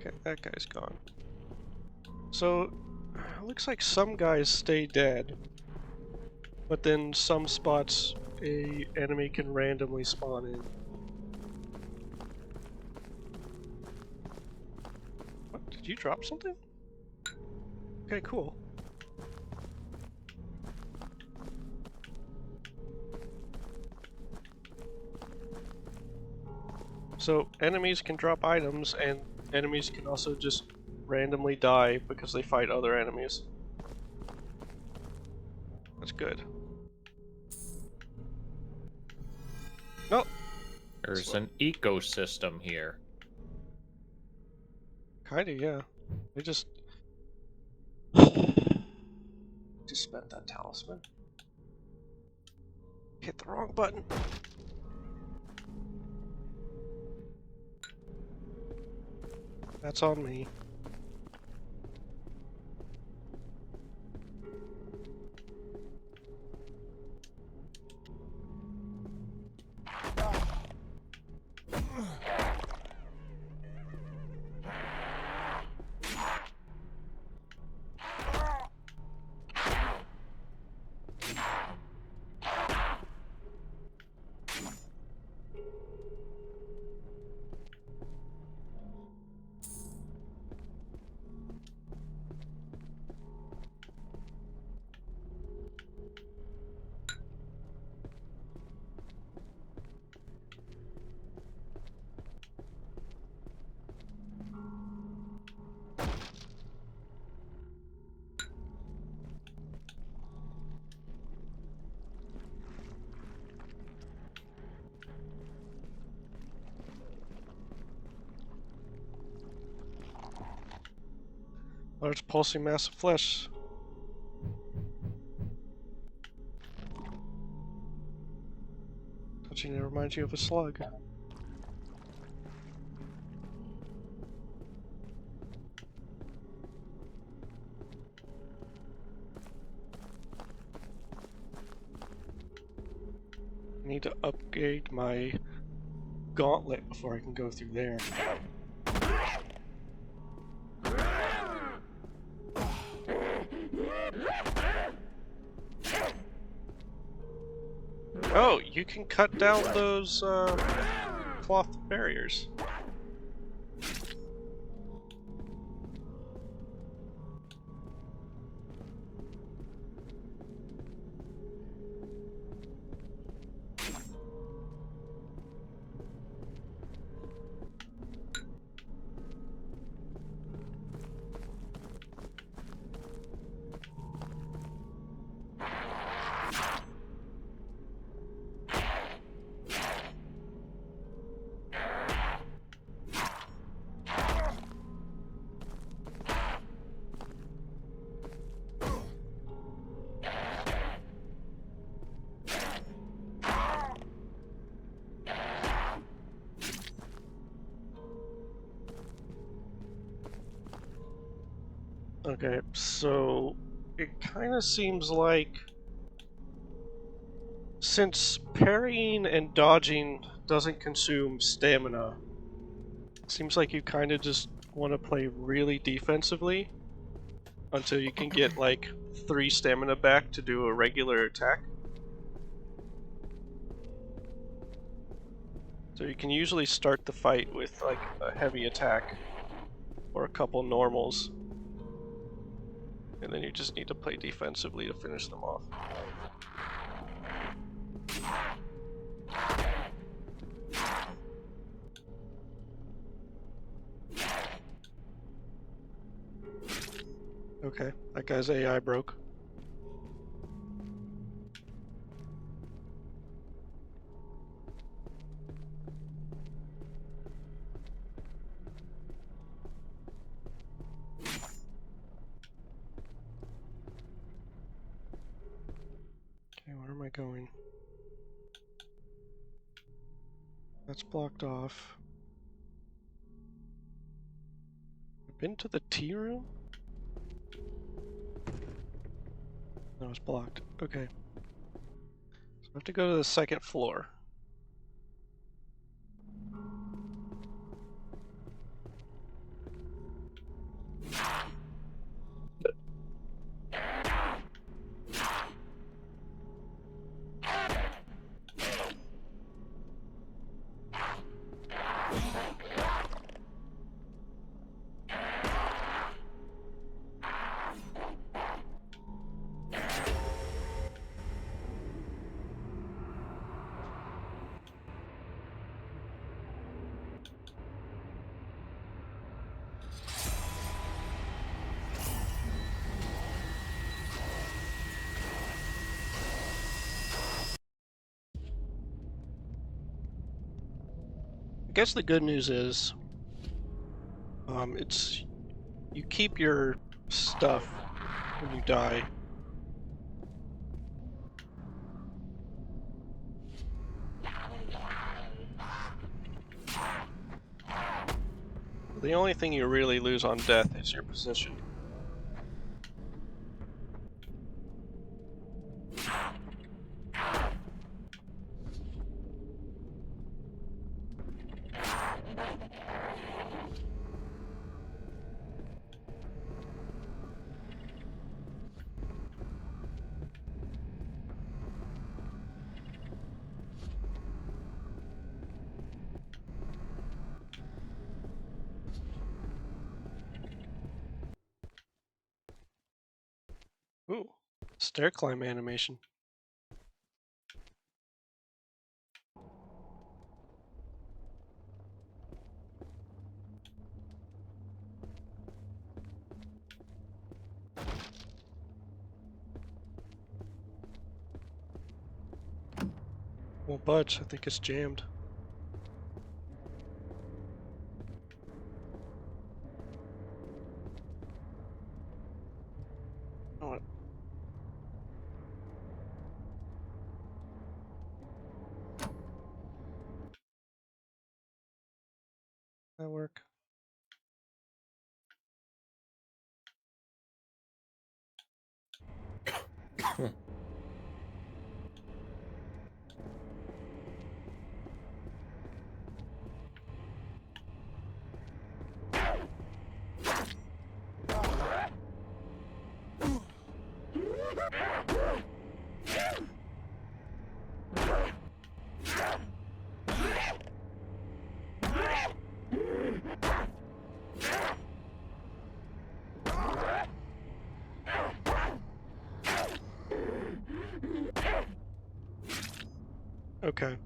Okay, that guy's gone. So, looks like some guys stay dead, but then some spots a enemy can randomly spawn in. What? Did you drop something? Okay, cool. So, enemies can drop items, and enemies can also just randomly die because they fight other enemies. That's good. Nope. There's an ecosystem here. Kinda, yeah. They just spent that talisman. Hit the wrong button. That's on me. Large pulsing mass of flesh. Touching it reminds you of a slug. I need to upgrade my gauntlet before I can go through there. Oh, you can cut down those cloth barriers. Okay, so it kind of seems like since parrying and dodging doesn't consume stamina, it seems like you kind of just want to play really defensively until you can get like 3 stamina back to do a regular attack. So you can usually start the fight with like a heavy attack or a couple normals, and then you just need to play defensively to finish them off. Okay, that guy's AI broke. Okay, where am I going? That's blocked off. I've been to the tea room? No, it's blocked. Okay. So I have to go to the second floor. I guess the good news is, it's you keep your stuff when you die. The only thing you really lose on death is your position. Ooh, stair climb animation. Won't budge, I think it's jammed. Oh, that work? Okay.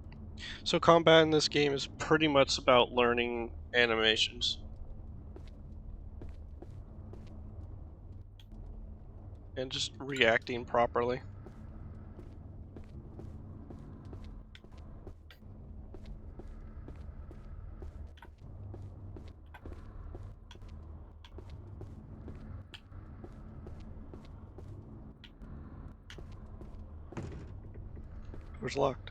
So combat in this game is pretty much about learning animations. And just reacting properly. Door's locked.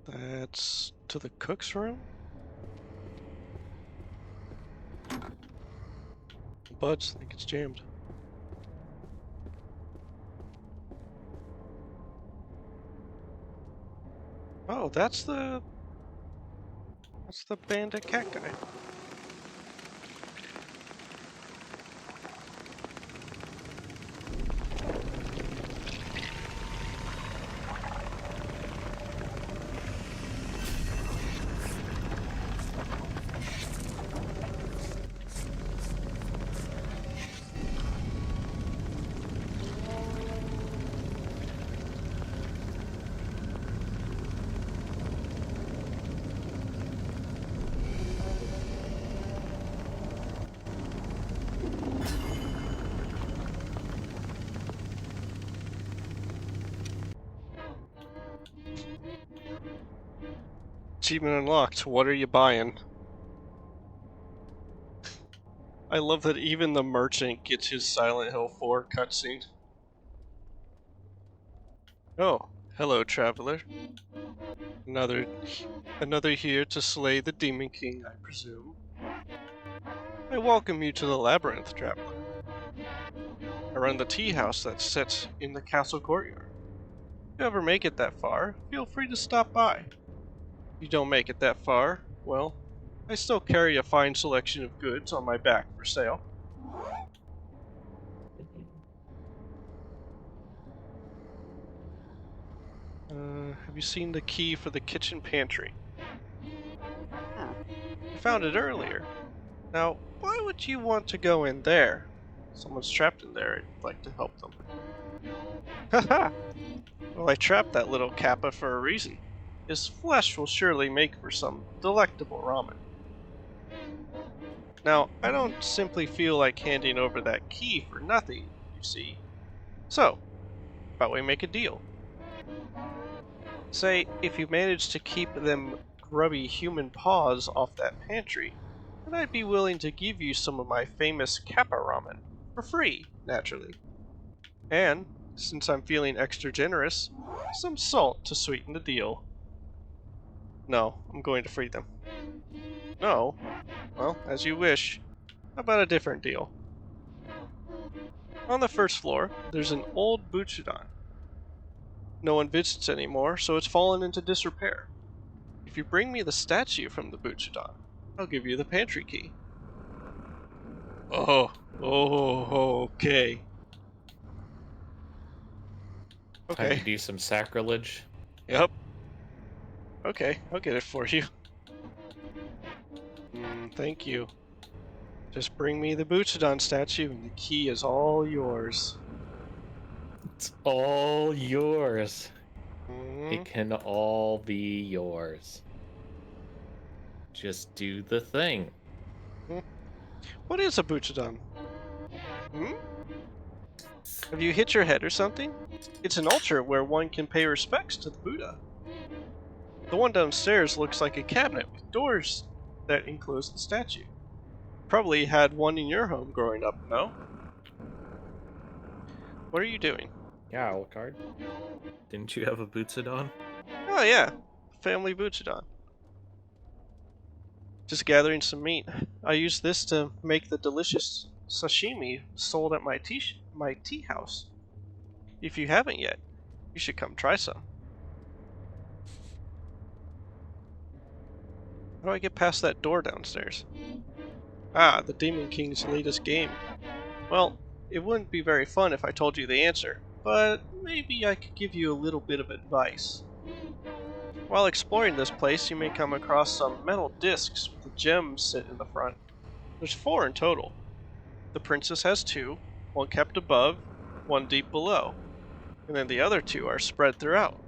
That's to the cook's room? Buds think it's jammed. Oh, that's the bandit cat guy. Achievement unlocked. What are you buying? I love that even the merchant gets his Silent Hill 4 cutscene. Oh, hello, traveler. Another here to slay the Demon King, I presume. I welcome you to the Labyrinth, traveler. I run the tea house that sits in the castle courtyard. If you ever make it that far, feel free to stop by. If you don't make it that far, well, I still carry a fine selection of goods on my back for sale. Have you seen the key for the kitchen pantry? I found it earlier. Now, why would you want to go in there? Someone's trapped in there. I'd like to help them. Haha! Well, I trapped that little Kappa for a reason. His flesh will surely make for some delectable ramen. Now, I don't simply feel like handing over that key for nothing, you see. So, how about we make a deal? Say, if you manage to keep them grubby human paws off that pantry, then I'd be willing to give you some of my famous Kappa ramen. For free, naturally. And, since I'm feeling extra generous, some salt to sweeten the deal. No, I'm going to free them. No? Well, as you wish. How about a different deal? On the first floor, there's an old Buchidan. No one visits anymore, so it's fallen into disrepair. If you bring me the statue from the Buchidan, I'll give you the pantry key. Okay. Time to Okay, do some sacrilege. yep. Okay, I'll get it for you. Thank you. Just bring me the Buchidan statue and the key is all yours. It's all yours. Mhm. It can all be yours. Just do the thing. What is a Buchidan? Hmm? Have you hit your head or something? It's an altar where one can pay respects to the Buddha. The one downstairs looks like a cabinet with doors that enclose the statue. Probably had one in your home growing up, no? What are you doing? Yeah, Alucard. Didn't you have a Butsudan? Oh yeah, family Buchidan. Just gathering some meat. I use this to make the delicious sashimi sold at my tea house. If you haven't yet, you should come try some. How do I get past that door downstairs? Ah, the Demon King's latest game. Well, it wouldn't be very fun if I told you the answer, but maybe I could give you a little bit of advice. While exploring this place, you may come across some metal discs with a gem sit in the front. There's 4 in total. The princess has 2, one kept above, one deep below, and then the other 2 are spread throughout.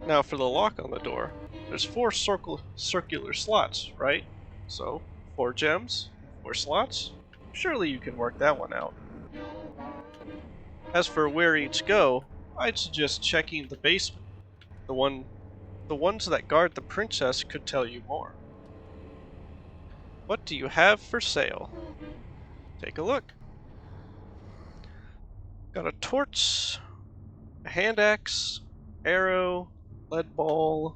Now for the lock on the door, there's 4 circular slots, right? So, 4 gems, 4 slots? Surely you can work that one out. As for where each go, I'd suggest checking the basement. The ones that guard the princess could tell you more. What do you have for sale? Take a look. Got a torch, a hand axe, arrow, lead ball,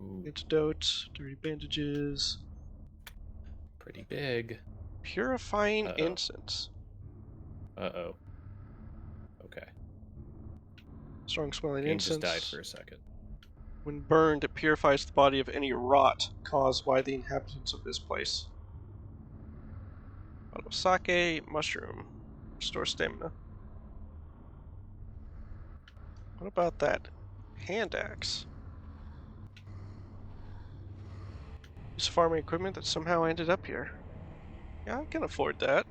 Ooh, antidote, dirty bandages, pretty big. purifying Uh-oh. incense. Uh-oh. Okay. Strong smelling Game just died incense. for a second. When burned, it purifies the body of any rot caused by the inhabitants of this place. Bottle of sake, mushroom. Restore stamina. What about that hand axe? Use farming equipment that somehow ended up here. Yeah, I can afford that.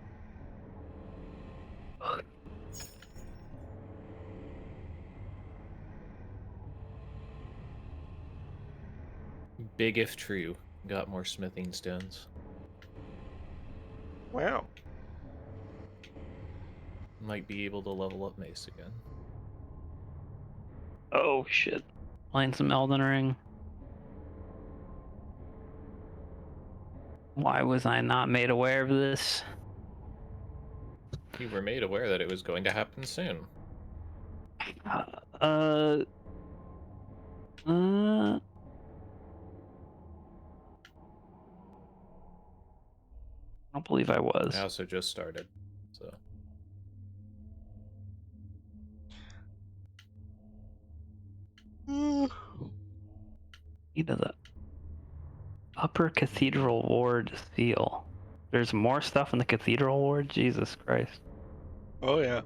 Big if true. Got more smithing stones. Wow. Might be able to level up mace again. Oh shit. Playing some Elden Ring. Why was I not made aware of this? You were made aware that it was going to happen soon. Uh, I don't believe I was. I also just started, so. Either the Upper Cathedral Ward seal. There's more stuff in the Cathedral Ward? Jesus Christ. Oh yeah.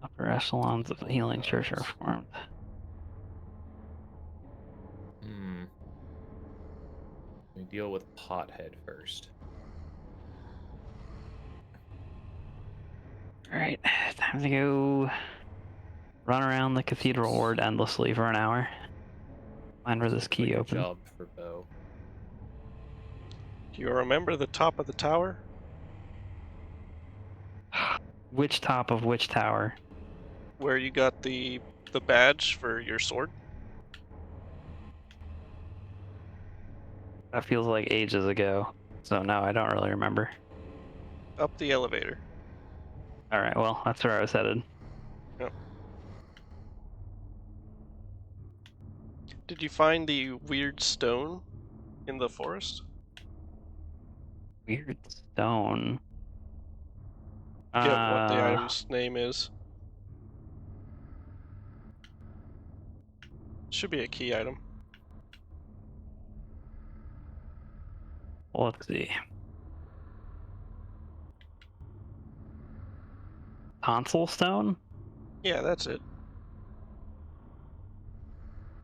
Upper echelons of the Healing Church are formed. We deal with Pothead first. Alright, time to go run around the Cathedral Ward endlessly for an hour. Find where this key Like a opens. job for Bo. Do you remember the top of the tower? Which top of which tower? Where you got the badge for your sword? That feels like ages ago. So no, I don't really remember. Up the elevator. Alright, well, that's where I was headed. Yep. Did you find the weird stone in the forest? Weird stone. Get what the item's name is. Should be a key item. Let's see. Tonsil stone? Yeah, that's it.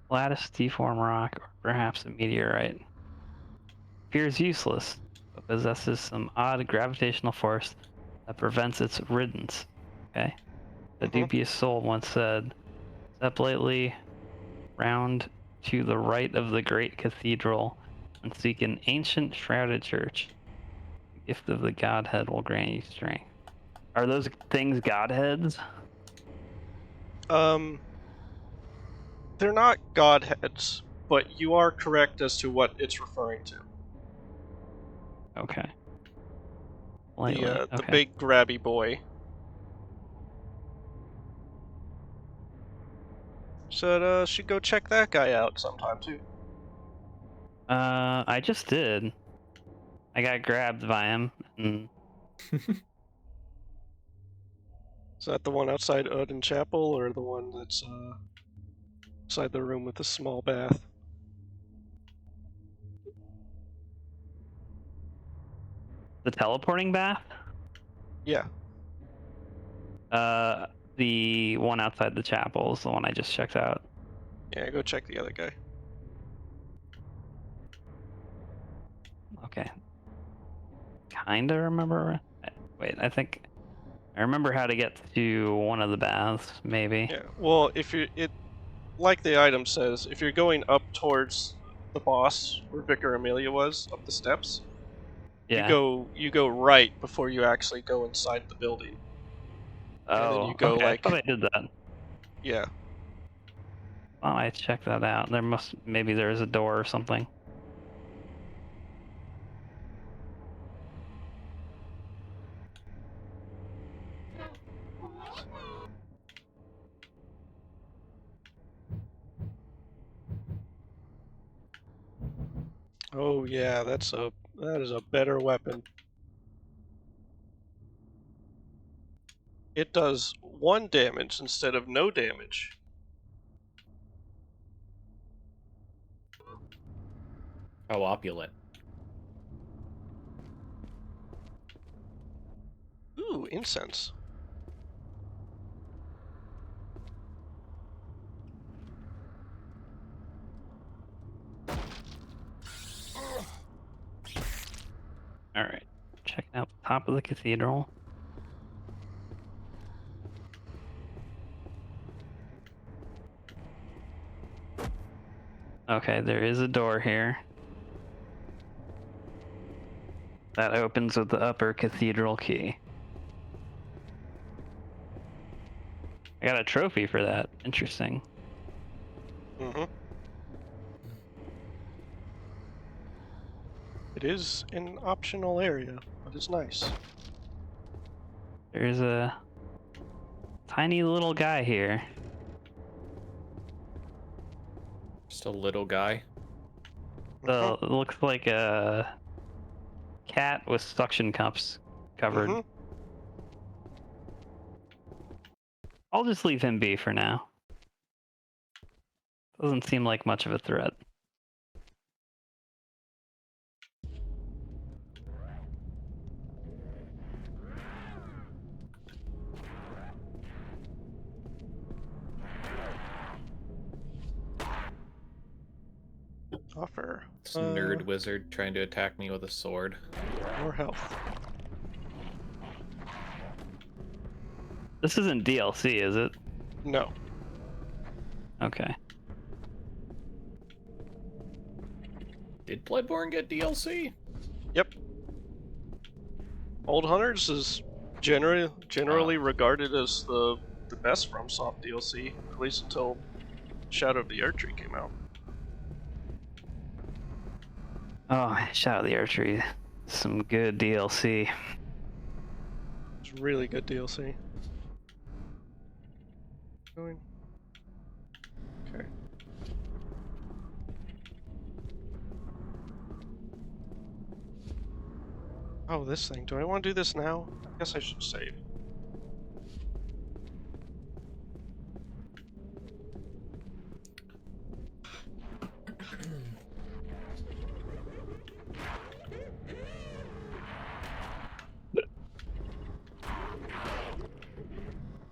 Lattice deform rock, or perhaps a meteorite. Appears useless, but possesses some odd gravitational force that prevents its riddance. Okay. The dubious soul once said, step lightly round to the right of the great cathedral and seek an ancient shrouded church. The gift of the Godhead will grant you strength. Are those things Godheads? They're not godheads, but you are correct as to what it's referring to. Okay. Lightly. The Okay. big grabby boy. Should go check that guy out sometime too. I just did. I got grabbed by him, and Is that the one outside Odin Chapel, or the one that's inside the room with the small bath? the teleporting bath. Yeah. The one outside the chapel is the one I just checked out. Yeah, go check the other guy. Okay. Kinda remember. Wait, I think I remember how to get to one of the baths. Maybe. Yeah. Well, if you like the item says, if you're going up towards the boss where Vicar Amelia was, up the steps, Yeah. you go right before you actually go inside the building. And then you Oh, go okay. like, I thought I did that. yeah. Oh, I checked that out. Maybe there's a door or something. Oh yeah, that is a better weapon. It does 1 damage instead of no damage. How opulent. Ooh, incense. All right, checking out the top of the cathedral. Okay, there is a door here. That opens with the upper cathedral key. I got a trophy for that. Interesting. Mm-hmm. It is an optional area, but it's nice. There's a tiny little guy here. Just a little guy. So it looks like a cat with suction cups covered. Mm-hmm. I'll just leave him be for now. Doesn't seem like much of a threat. Offer. This nerd wizard trying to attack me with a sword. More health. This isn't DLC, is it? No. Okay. Did Bloodborne get DLC? Yep. Old Hunters is generally regarded as the best FromSoft DLC, at least until Shadow of the Erdtree came out. Oh, Shadow of the Erdtree. Some good DLC. It's really good DLC. Going. Okay. Oh, this thing. Do I want to do this now? I guess I should save.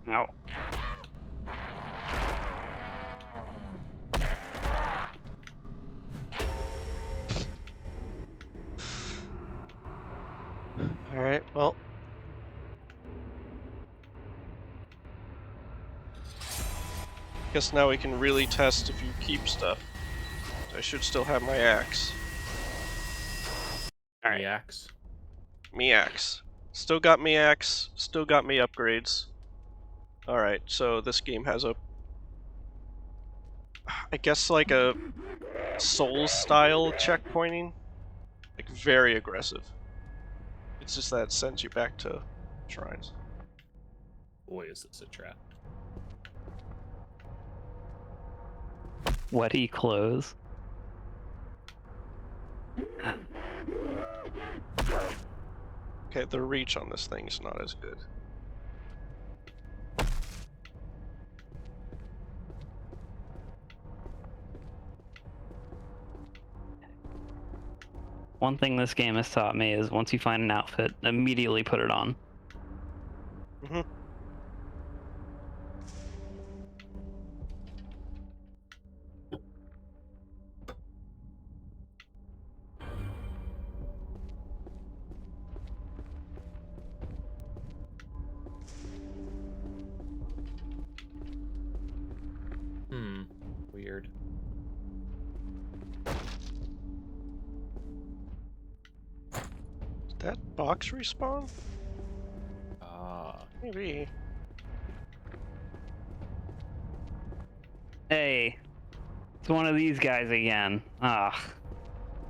Ow. Alright, well. Guess now we can really test if you keep stuff. I should still have my axe. All right. The axe. Me axe. Still got me axe, still got me upgrades. Alright, so this game has a... I guess like a Souls-style checkpointing. Like, very aggressive. It's just that it sends you back to shrines. Boy, is this a trap. Wetty clothes. Okay, the reach on this thing is not as good. One thing this game has taught me is once you find an outfit, immediately put it on. Mm-hmm. Weird. Did that box respawn? Ah. Maybe. Hey, it's one of these guys again. Ugh.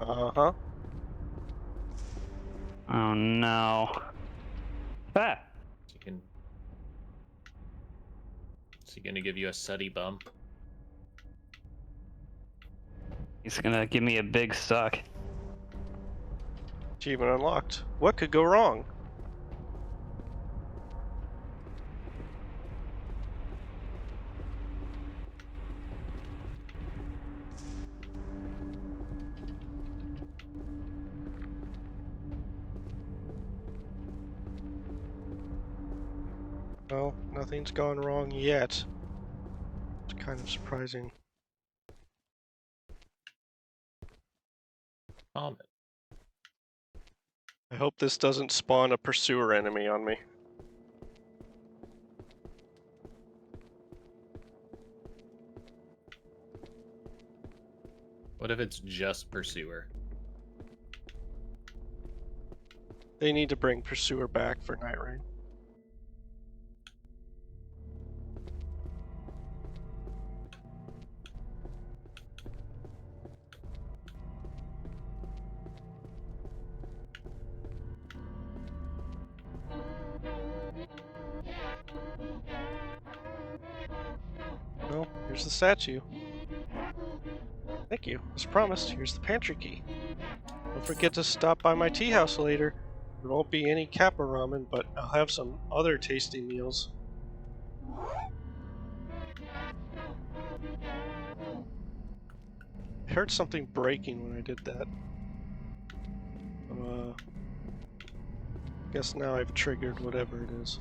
Uh-huh. Oh no. Ah. Is he gonna give you a suddy bump? He's gonna give me a big suck. Achievement unlocked. What could go wrong? Well, nothing's gone wrong yet. It's kind of surprising. Common. I hope this doesn't spawn a pursuer enemy on me. What if it's just Pursuer? They need to bring pursuer back for Night Rain. Well, here's the statue. Thank you. As promised, here's the pantry key. Don't forget to stop by my tea house later. There won't be any kappa ramen, but I'll have some other tasty meals. I heard something breaking when I did that. Guess now I've triggered whatever it is.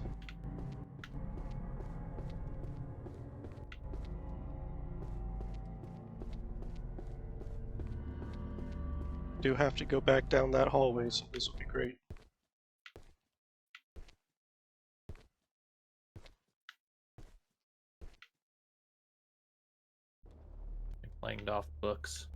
Do have to go back down that hallway, so this will be great. I clanged off books.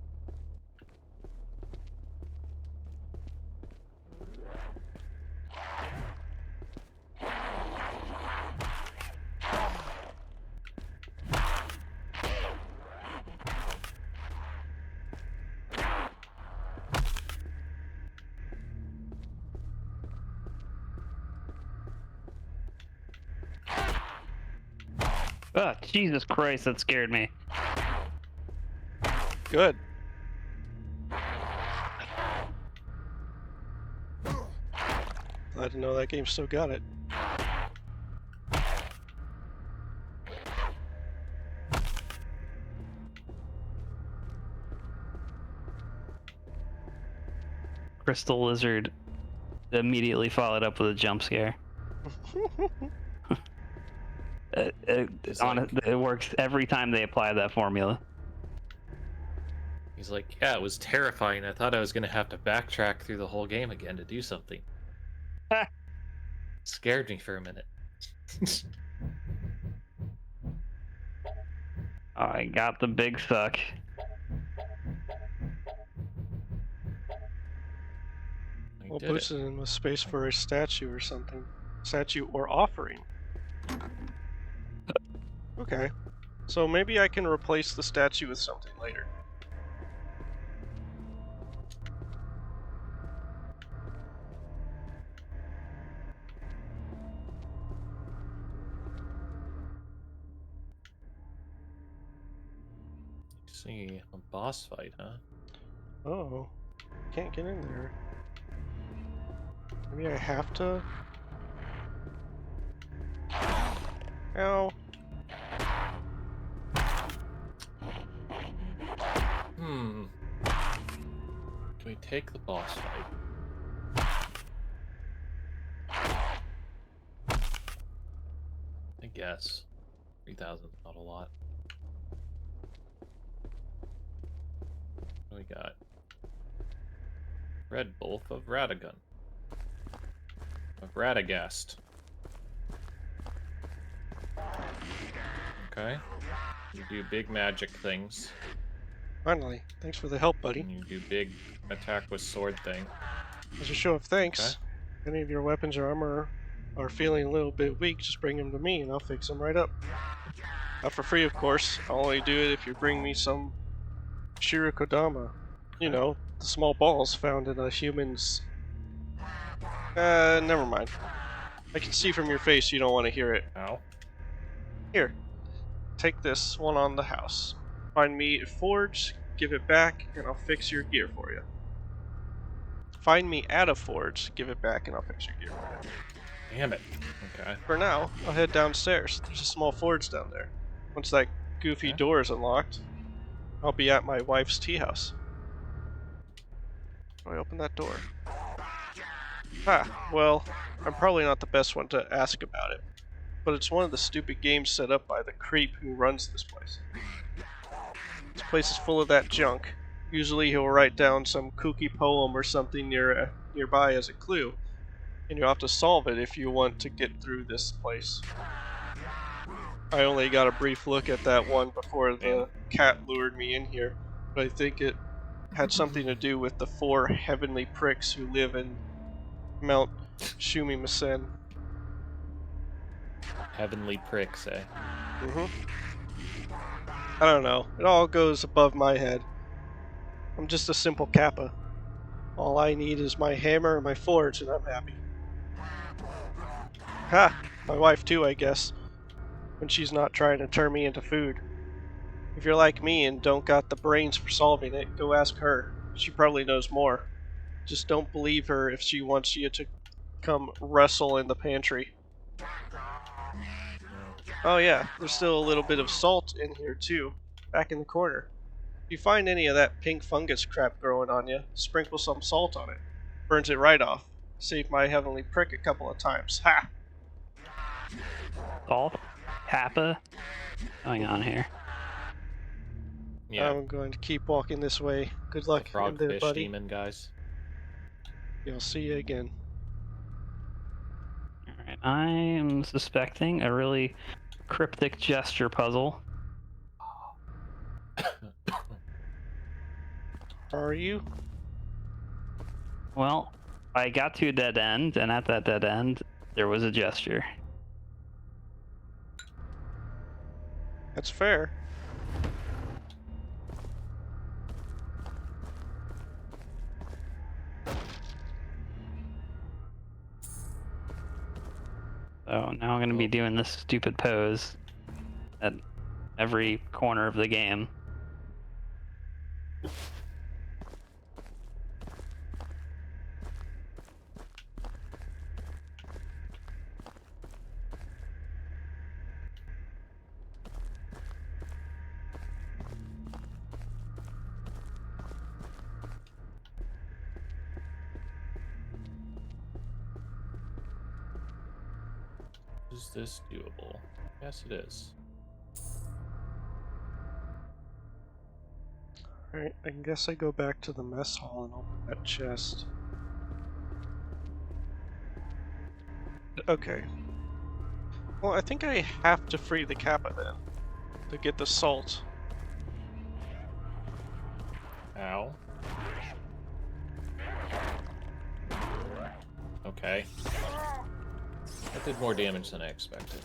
Oh, Jesus Christ, that scared me. Good. Glad to know that game still got it. Crystal Lizard immediately followed up with a jump scare. It works every time they apply that formula. He's like, yeah, it was terrifying. I thought I was gonna have to backtrack through the whole game again to do something. Scared me for a minute. I got the big suck. We'll did boost it. it in with space for a statue or something. Statue or offering. Okay. So maybe I can replace the statue with something later. See, a boss fight, huh? Oh. Can't get in there. Maybe I have to... Ow. Do we take the boss fight? I guess. 3,000 is not a lot. What do we got? Red Wolf of Radagon. Of Radagast. Okay. You do big magic things. Finally. Thanks for the help, buddy. And you do big attack with sword thing. As a show of thanks, if any of your weapons or armor are feeling a little bit weak, just bring them to me and I'll fix them right up. Not for free, of course. I'll only do it if you bring me some Shirikodama. You know, the small balls found in a human's... never mind. I can see from your face you don't want to hear it. Ow. Here, take this one on the house. Find me a forge, give it back, and I'll fix your gear for you. Find me at a forge, give it back, and I'll fix your gear. Damn it. Okay. For now, I'll head downstairs. There's a small forge down there. Once that goofy door is unlocked, I'll be at my wife's tea house. How do I open that door? Well, I'm probably not the best one to ask about it, but it's one of the stupid games set up by the creep who runs this place. This place is full of that junk. Usually he'll write down some kooky poem or something nearby as a clue, and you'll have to solve it if you want to get through this place. I only got a brief look at that one before the cat lured me in here, but I think it had something to do with the 4 heavenly pricks who live in Mount Shumimasen. Heavenly pricks, eh? I don't know. It all goes above my head. I'm just a simple Kappa. All I need is my hammer and my forge, and I'm happy. My wife too, I guess. When she's not trying to turn me into food. If you're like me and don't got the brains for solving it, go ask her. She probably knows more. Just don't believe her if she wants you to come wrestle in the pantry. Oh yeah, there's still a little bit of salt in here too, back in the corner. If you find any of that pink fungus crap growing on you, sprinkle some salt on it. Burns it right off. Saved my heavenly prick a couple of times. Ha! Salt? Kappa? What's going on here? Yeah. I'm going to keep walking this way. Good luck in there, Frogfish buddy. demon guys. I'll see you again. Alright, I am suspecting a really cryptic gesture puzzle. Are you? Well, I got to a dead end, and at that dead end, there was a gesture. That's fair. So now I'm going to be doing this stupid pose at every corner of the game. Is this doable? Yes, it is. Alright, I guess I go back to the mess hall and open that chest. Okay. Well, I think I have to free the Kappa then, to get the salt. Ow. Okay. That did more damage than I expected.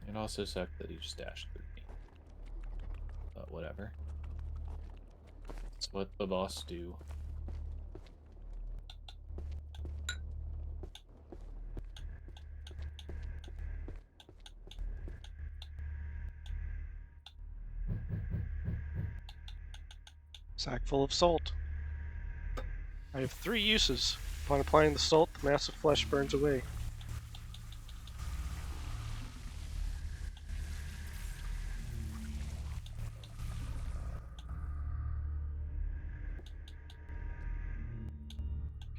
It also sucked that he just dashed through me. But whatever. That's what the boss do. Sack full of salt. I have 3 uses. Upon applying the salt, the mass of flesh burns away.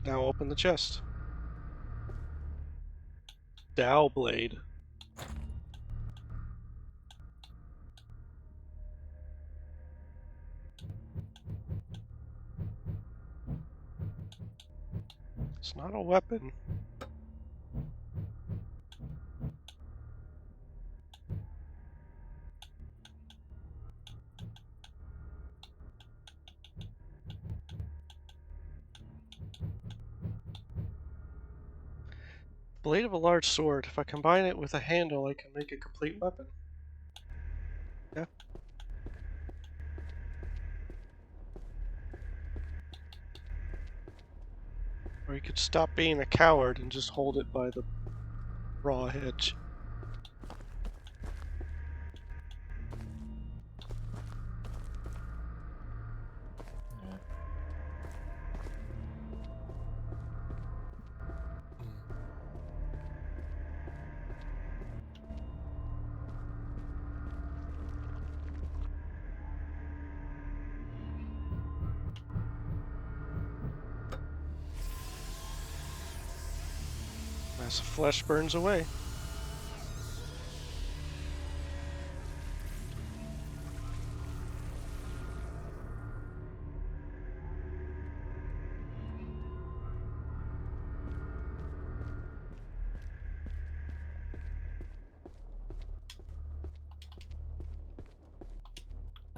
Now open the chest. Dow blade. It's not a weapon. Blade of a large sword. If I combine it with a handle, I can make a complete weapon. Yeah. Or you could stop being a coward and just hold it by the raw edge. As the flesh burns away.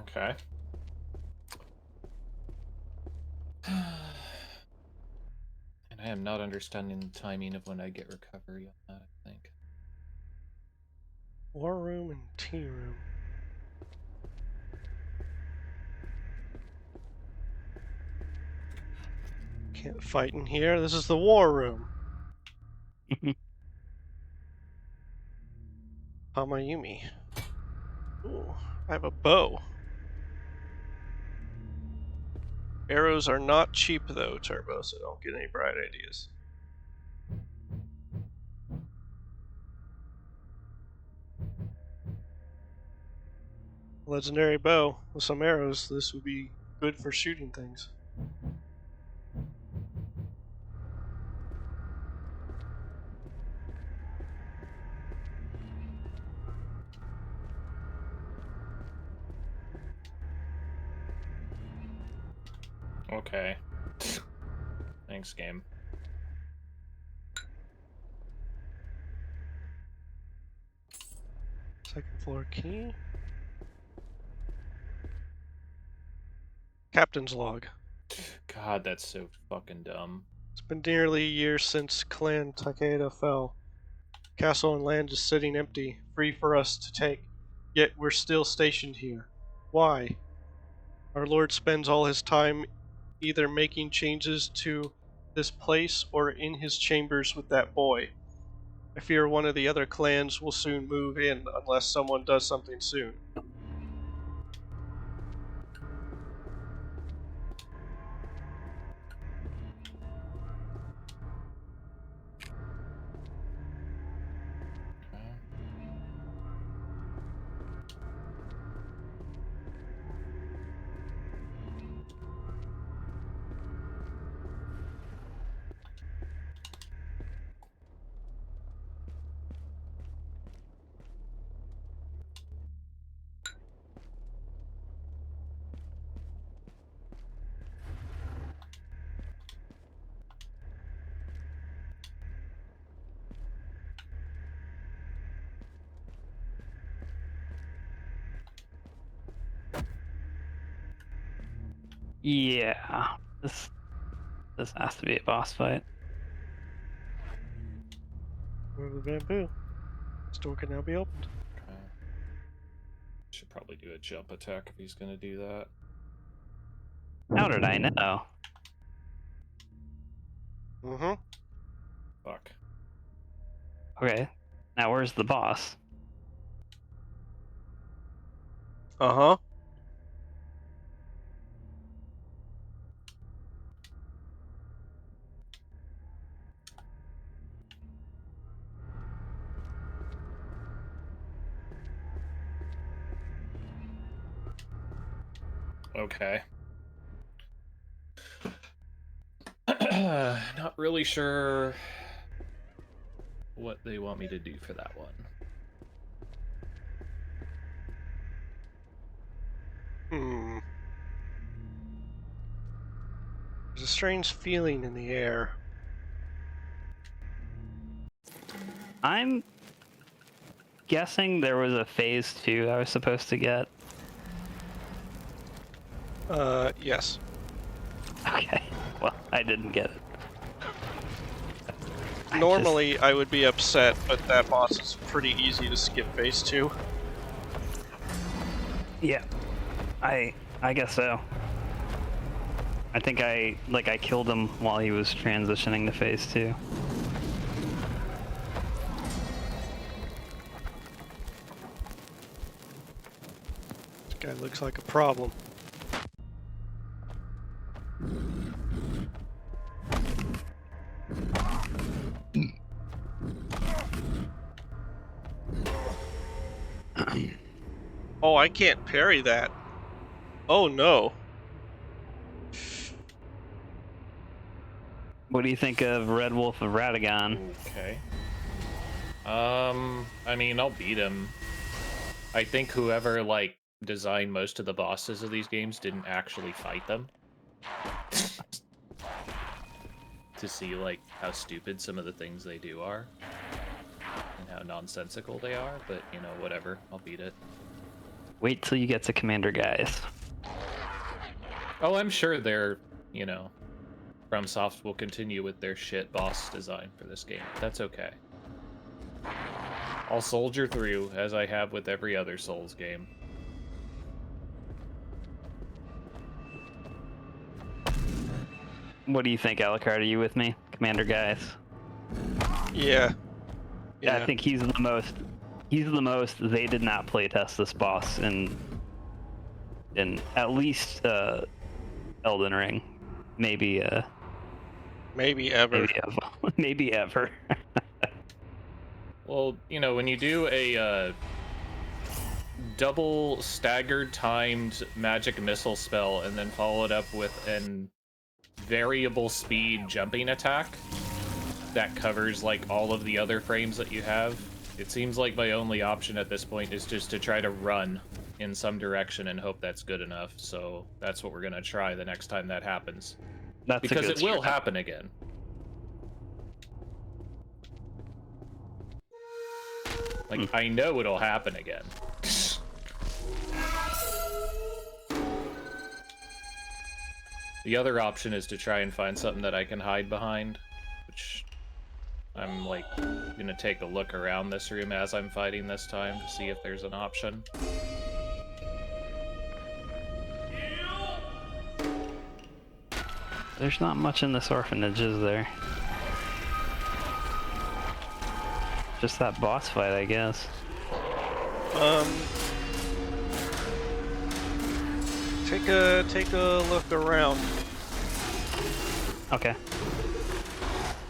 Okay. And I am not understanding the timing of when I get recovery on that, I think. War room and tea room. Can't fight in here. This is the war room. Hamayumi. Ooh, I have a bow. Arrows are not cheap though, Turbo, so don't get any bright ideas. Legendary bow with some arrows. This would be good for shooting things. Okay. Thanks, game. Second floor key. Captain's log. God, that's so fucking dumb. It's been nearly a year since Clan Takeda fell. Castle and land is sitting empty, free for us to take. Yet we're still stationed here. Why? Our Lord spends all his time either making changes to this place or in his chambers with that boy. I fear one of the other clans will soon move in unless someone does something soon. Yeah, this has to be a boss fight. Where the bamboo? This door can now be opened. Okay. Should probably do a jump attack if he's gonna do that. How did I know? Mm-hmm. Fuck. Okay, now where's the boss? Uh-huh. Okay. Not really sure what they want me to do for that one. There's a strange feeling in the air. I'm guessing there was a phase 2 I was supposed to get. Yes. Okay, well, I didn't get it. Normally, I would be upset, but that boss is pretty easy to skip phase 2. Yeah, I guess so. I think I killed him while he was transitioning to phase 2. This guy looks like a problem. Oh, I can't parry that. Oh no. What do you think of Red Wolf of Radagon? Okay. I mean, I'll beat him. I think whoever, like, designed most of the bosses of these games didn't actually fight them. To see, like, how stupid some of the things they do are. And how nonsensical they are, but, you know, whatever. I'll beat it. Wait till you get to Commander Guys. Oh, I'm sure they're, you know, FromSoft will continue with their shit boss design for this game. That's okay. I'll soldier through, as I have with every other Souls game. What do you think, Alucard? Are you with me? Commander Guys. Yeah. Yeah, I think he's the most. He's the most. They did not playtest this boss in at least Elden Ring, maybe Maybe ever. maybe ever. Well, you know, when you do a double staggered timed magic missile spell and then follow it up with an variable speed jumping attack that covers like all of the other frames that you have, it seems like my only option at this point is just to try to run in some direction and hope that's good enough. So that's what we're gonna try the next time that happens. That's because it will strat. happen again. Like, I know it'll happen again. The other option is to try and find something that I can hide behind, which I'm, like, gonna take a look around this room as I'm fighting this time to see if there's an option. There's not much in this orphanage, is there? Just that boss fight, I guess. Take a look around. Okay.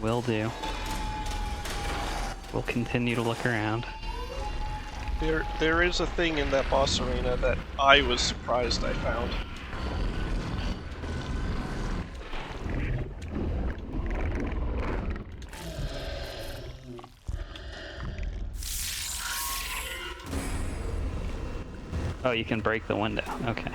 Will do. We'll continue to look around. There is a thing in that boss arena that I was surprised I found. Oh, you can break the window. Okay.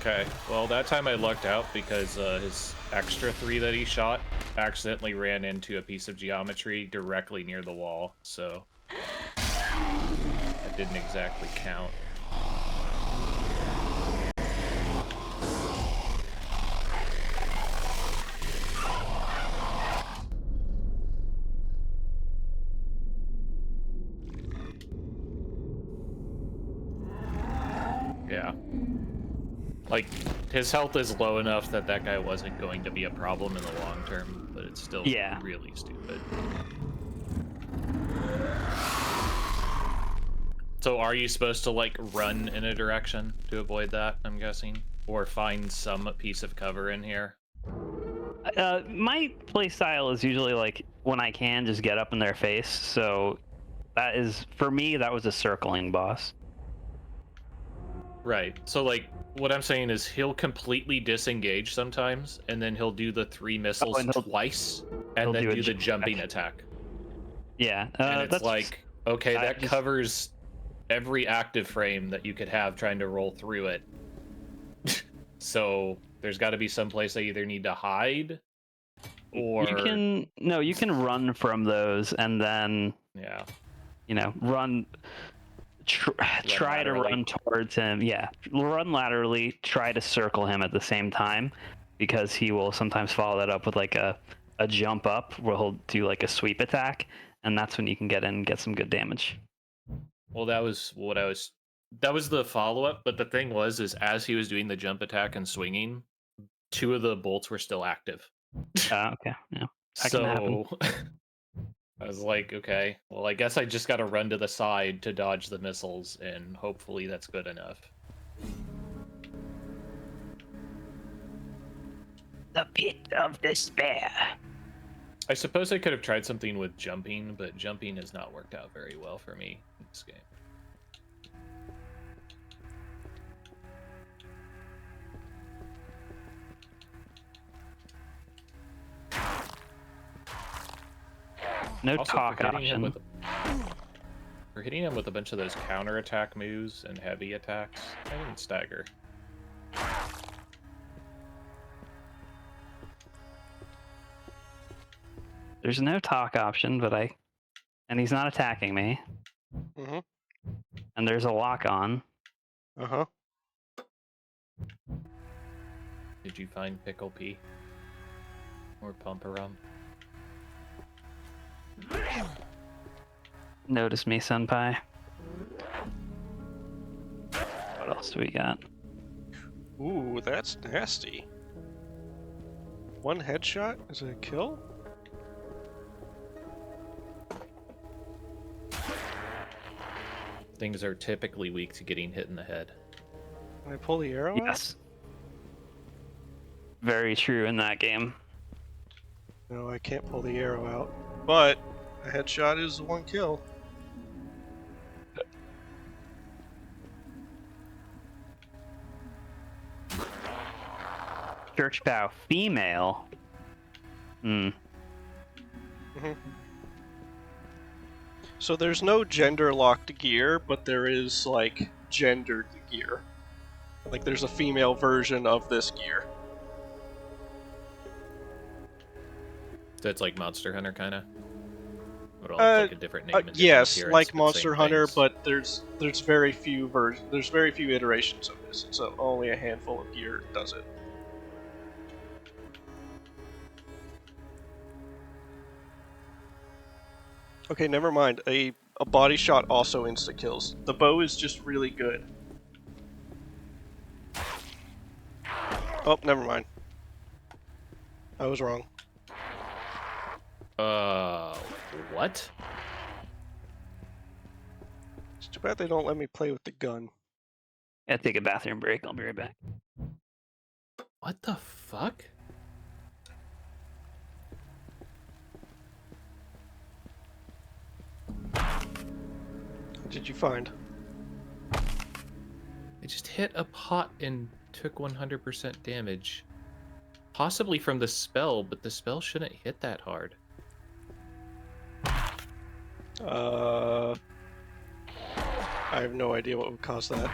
Okay, well, that time I lucked out because his extra 3 that he shot accidentally ran into a piece of geometry directly near the wall, so that didn't exactly count. Yeah. Like, his health is low enough that that guy wasn't going to be a problem in the long term, but it's still really stupid. So are you supposed to, like, run in a direction to avoid that, I'm guessing? Or find some piece of cover in here? My playstyle is usually, like, when I can, just get up in their face, so that is, for me, that was a circling boss. Right. So, like, what I'm saying is he'll completely disengage sometimes, and then he'll do the 3 missiles twice, and then do the jumping attack. Yeah, and it's that's like, okay, that covers every active frame that you could have trying to roll through it. So there's got to be some place I either need to hide, or you can run from those, and then run. Try to run towards him. Yeah, run laterally. Try to circle him at the same time, because he will sometimes follow that up with like a jump up where he'll do like a sweep attack, and that's when you can get in and get some good damage. Well, that was what I was. That was the follow up, but the thing was, is as he was doing the jump attack and swinging, 2 of the bolts were still active. Okay, yeah. So I was like, okay, well, I guess I just got to run to the side to dodge the missiles, and hopefully that's good enough. The pit of despair. I suppose I could have tried something with jumping, but jumping has not worked out very well for me in this game. No Also, talk for hitting him option. with a bunch of those counterattack moves and heavy attacks, I didn't stagger. There's no talk option, but and he's not attacking me. Mm-hmm. And there's a lock on. Uh-huh. Did you find Pickle P? Or Pump Around? Notice me, senpai. What else do we got? Ooh, that's nasty. One headshot? Is it a kill? Things are typically weak to getting hit in the head. Can I pull the arrow out? Yes. Very true in that game. No, I can't pull the arrow out. But a headshot is one kill. Church bow female. So there's no gender-locked gear, but there is, like, gendered gear. Like, there's a female version of this gear. So it's like Monster Hunter, kind of? Would all have like a different name and different yes, appearance, like but Monster same Hunter, things. but there's very few there's very few iterations of this, so only a handful of gear does it. Okay, never mind. A body shot also insta kills. The bow is just really good. Oh, never mind. I was wrong. What? It's too bad they don't let me play with the gun. Yeah, take a bathroom break. I'll be right back. What the fuck? What did you find? I just hit a pot and took 100% damage. Possibly from the spell, but the spell shouldn't hit that hard. I have no idea what would cause that.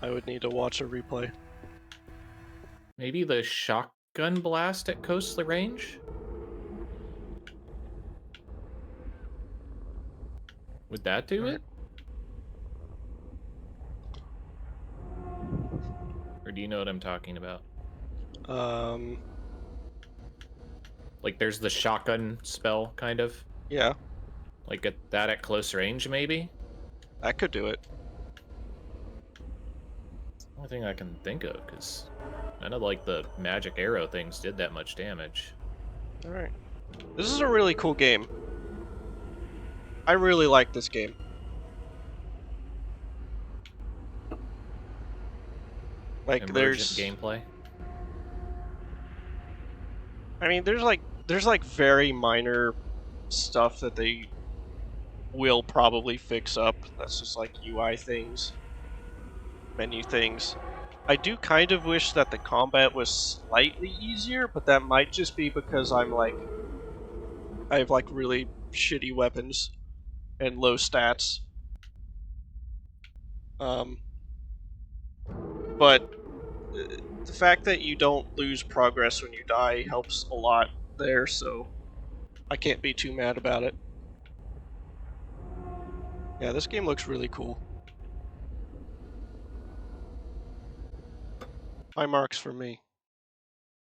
I would need to watch a replay. Maybe the shotgun blast at coastal range? Would that do it? Or do you know what I'm talking about? Like there's the shotgun spell, kind of? Yeah, Like at that at close range, maybe? that could do it. Only thing I can think of, because none of like the magic arrow things did that much damage. Alright. This is a really cool game. I really like this game. Like, Emergent there's... gameplay. I mean, there's like very minor stuff that they will probably fix up. That's just like UI things, menu things. I do kind of wish that the combat was slightly easier, but that might just be because I have like really shitty weapons and low stats. But the fact that you don't lose progress when you die helps a lot there, so I can't be too mad about it. Yeah, this game looks really cool. High marks for me.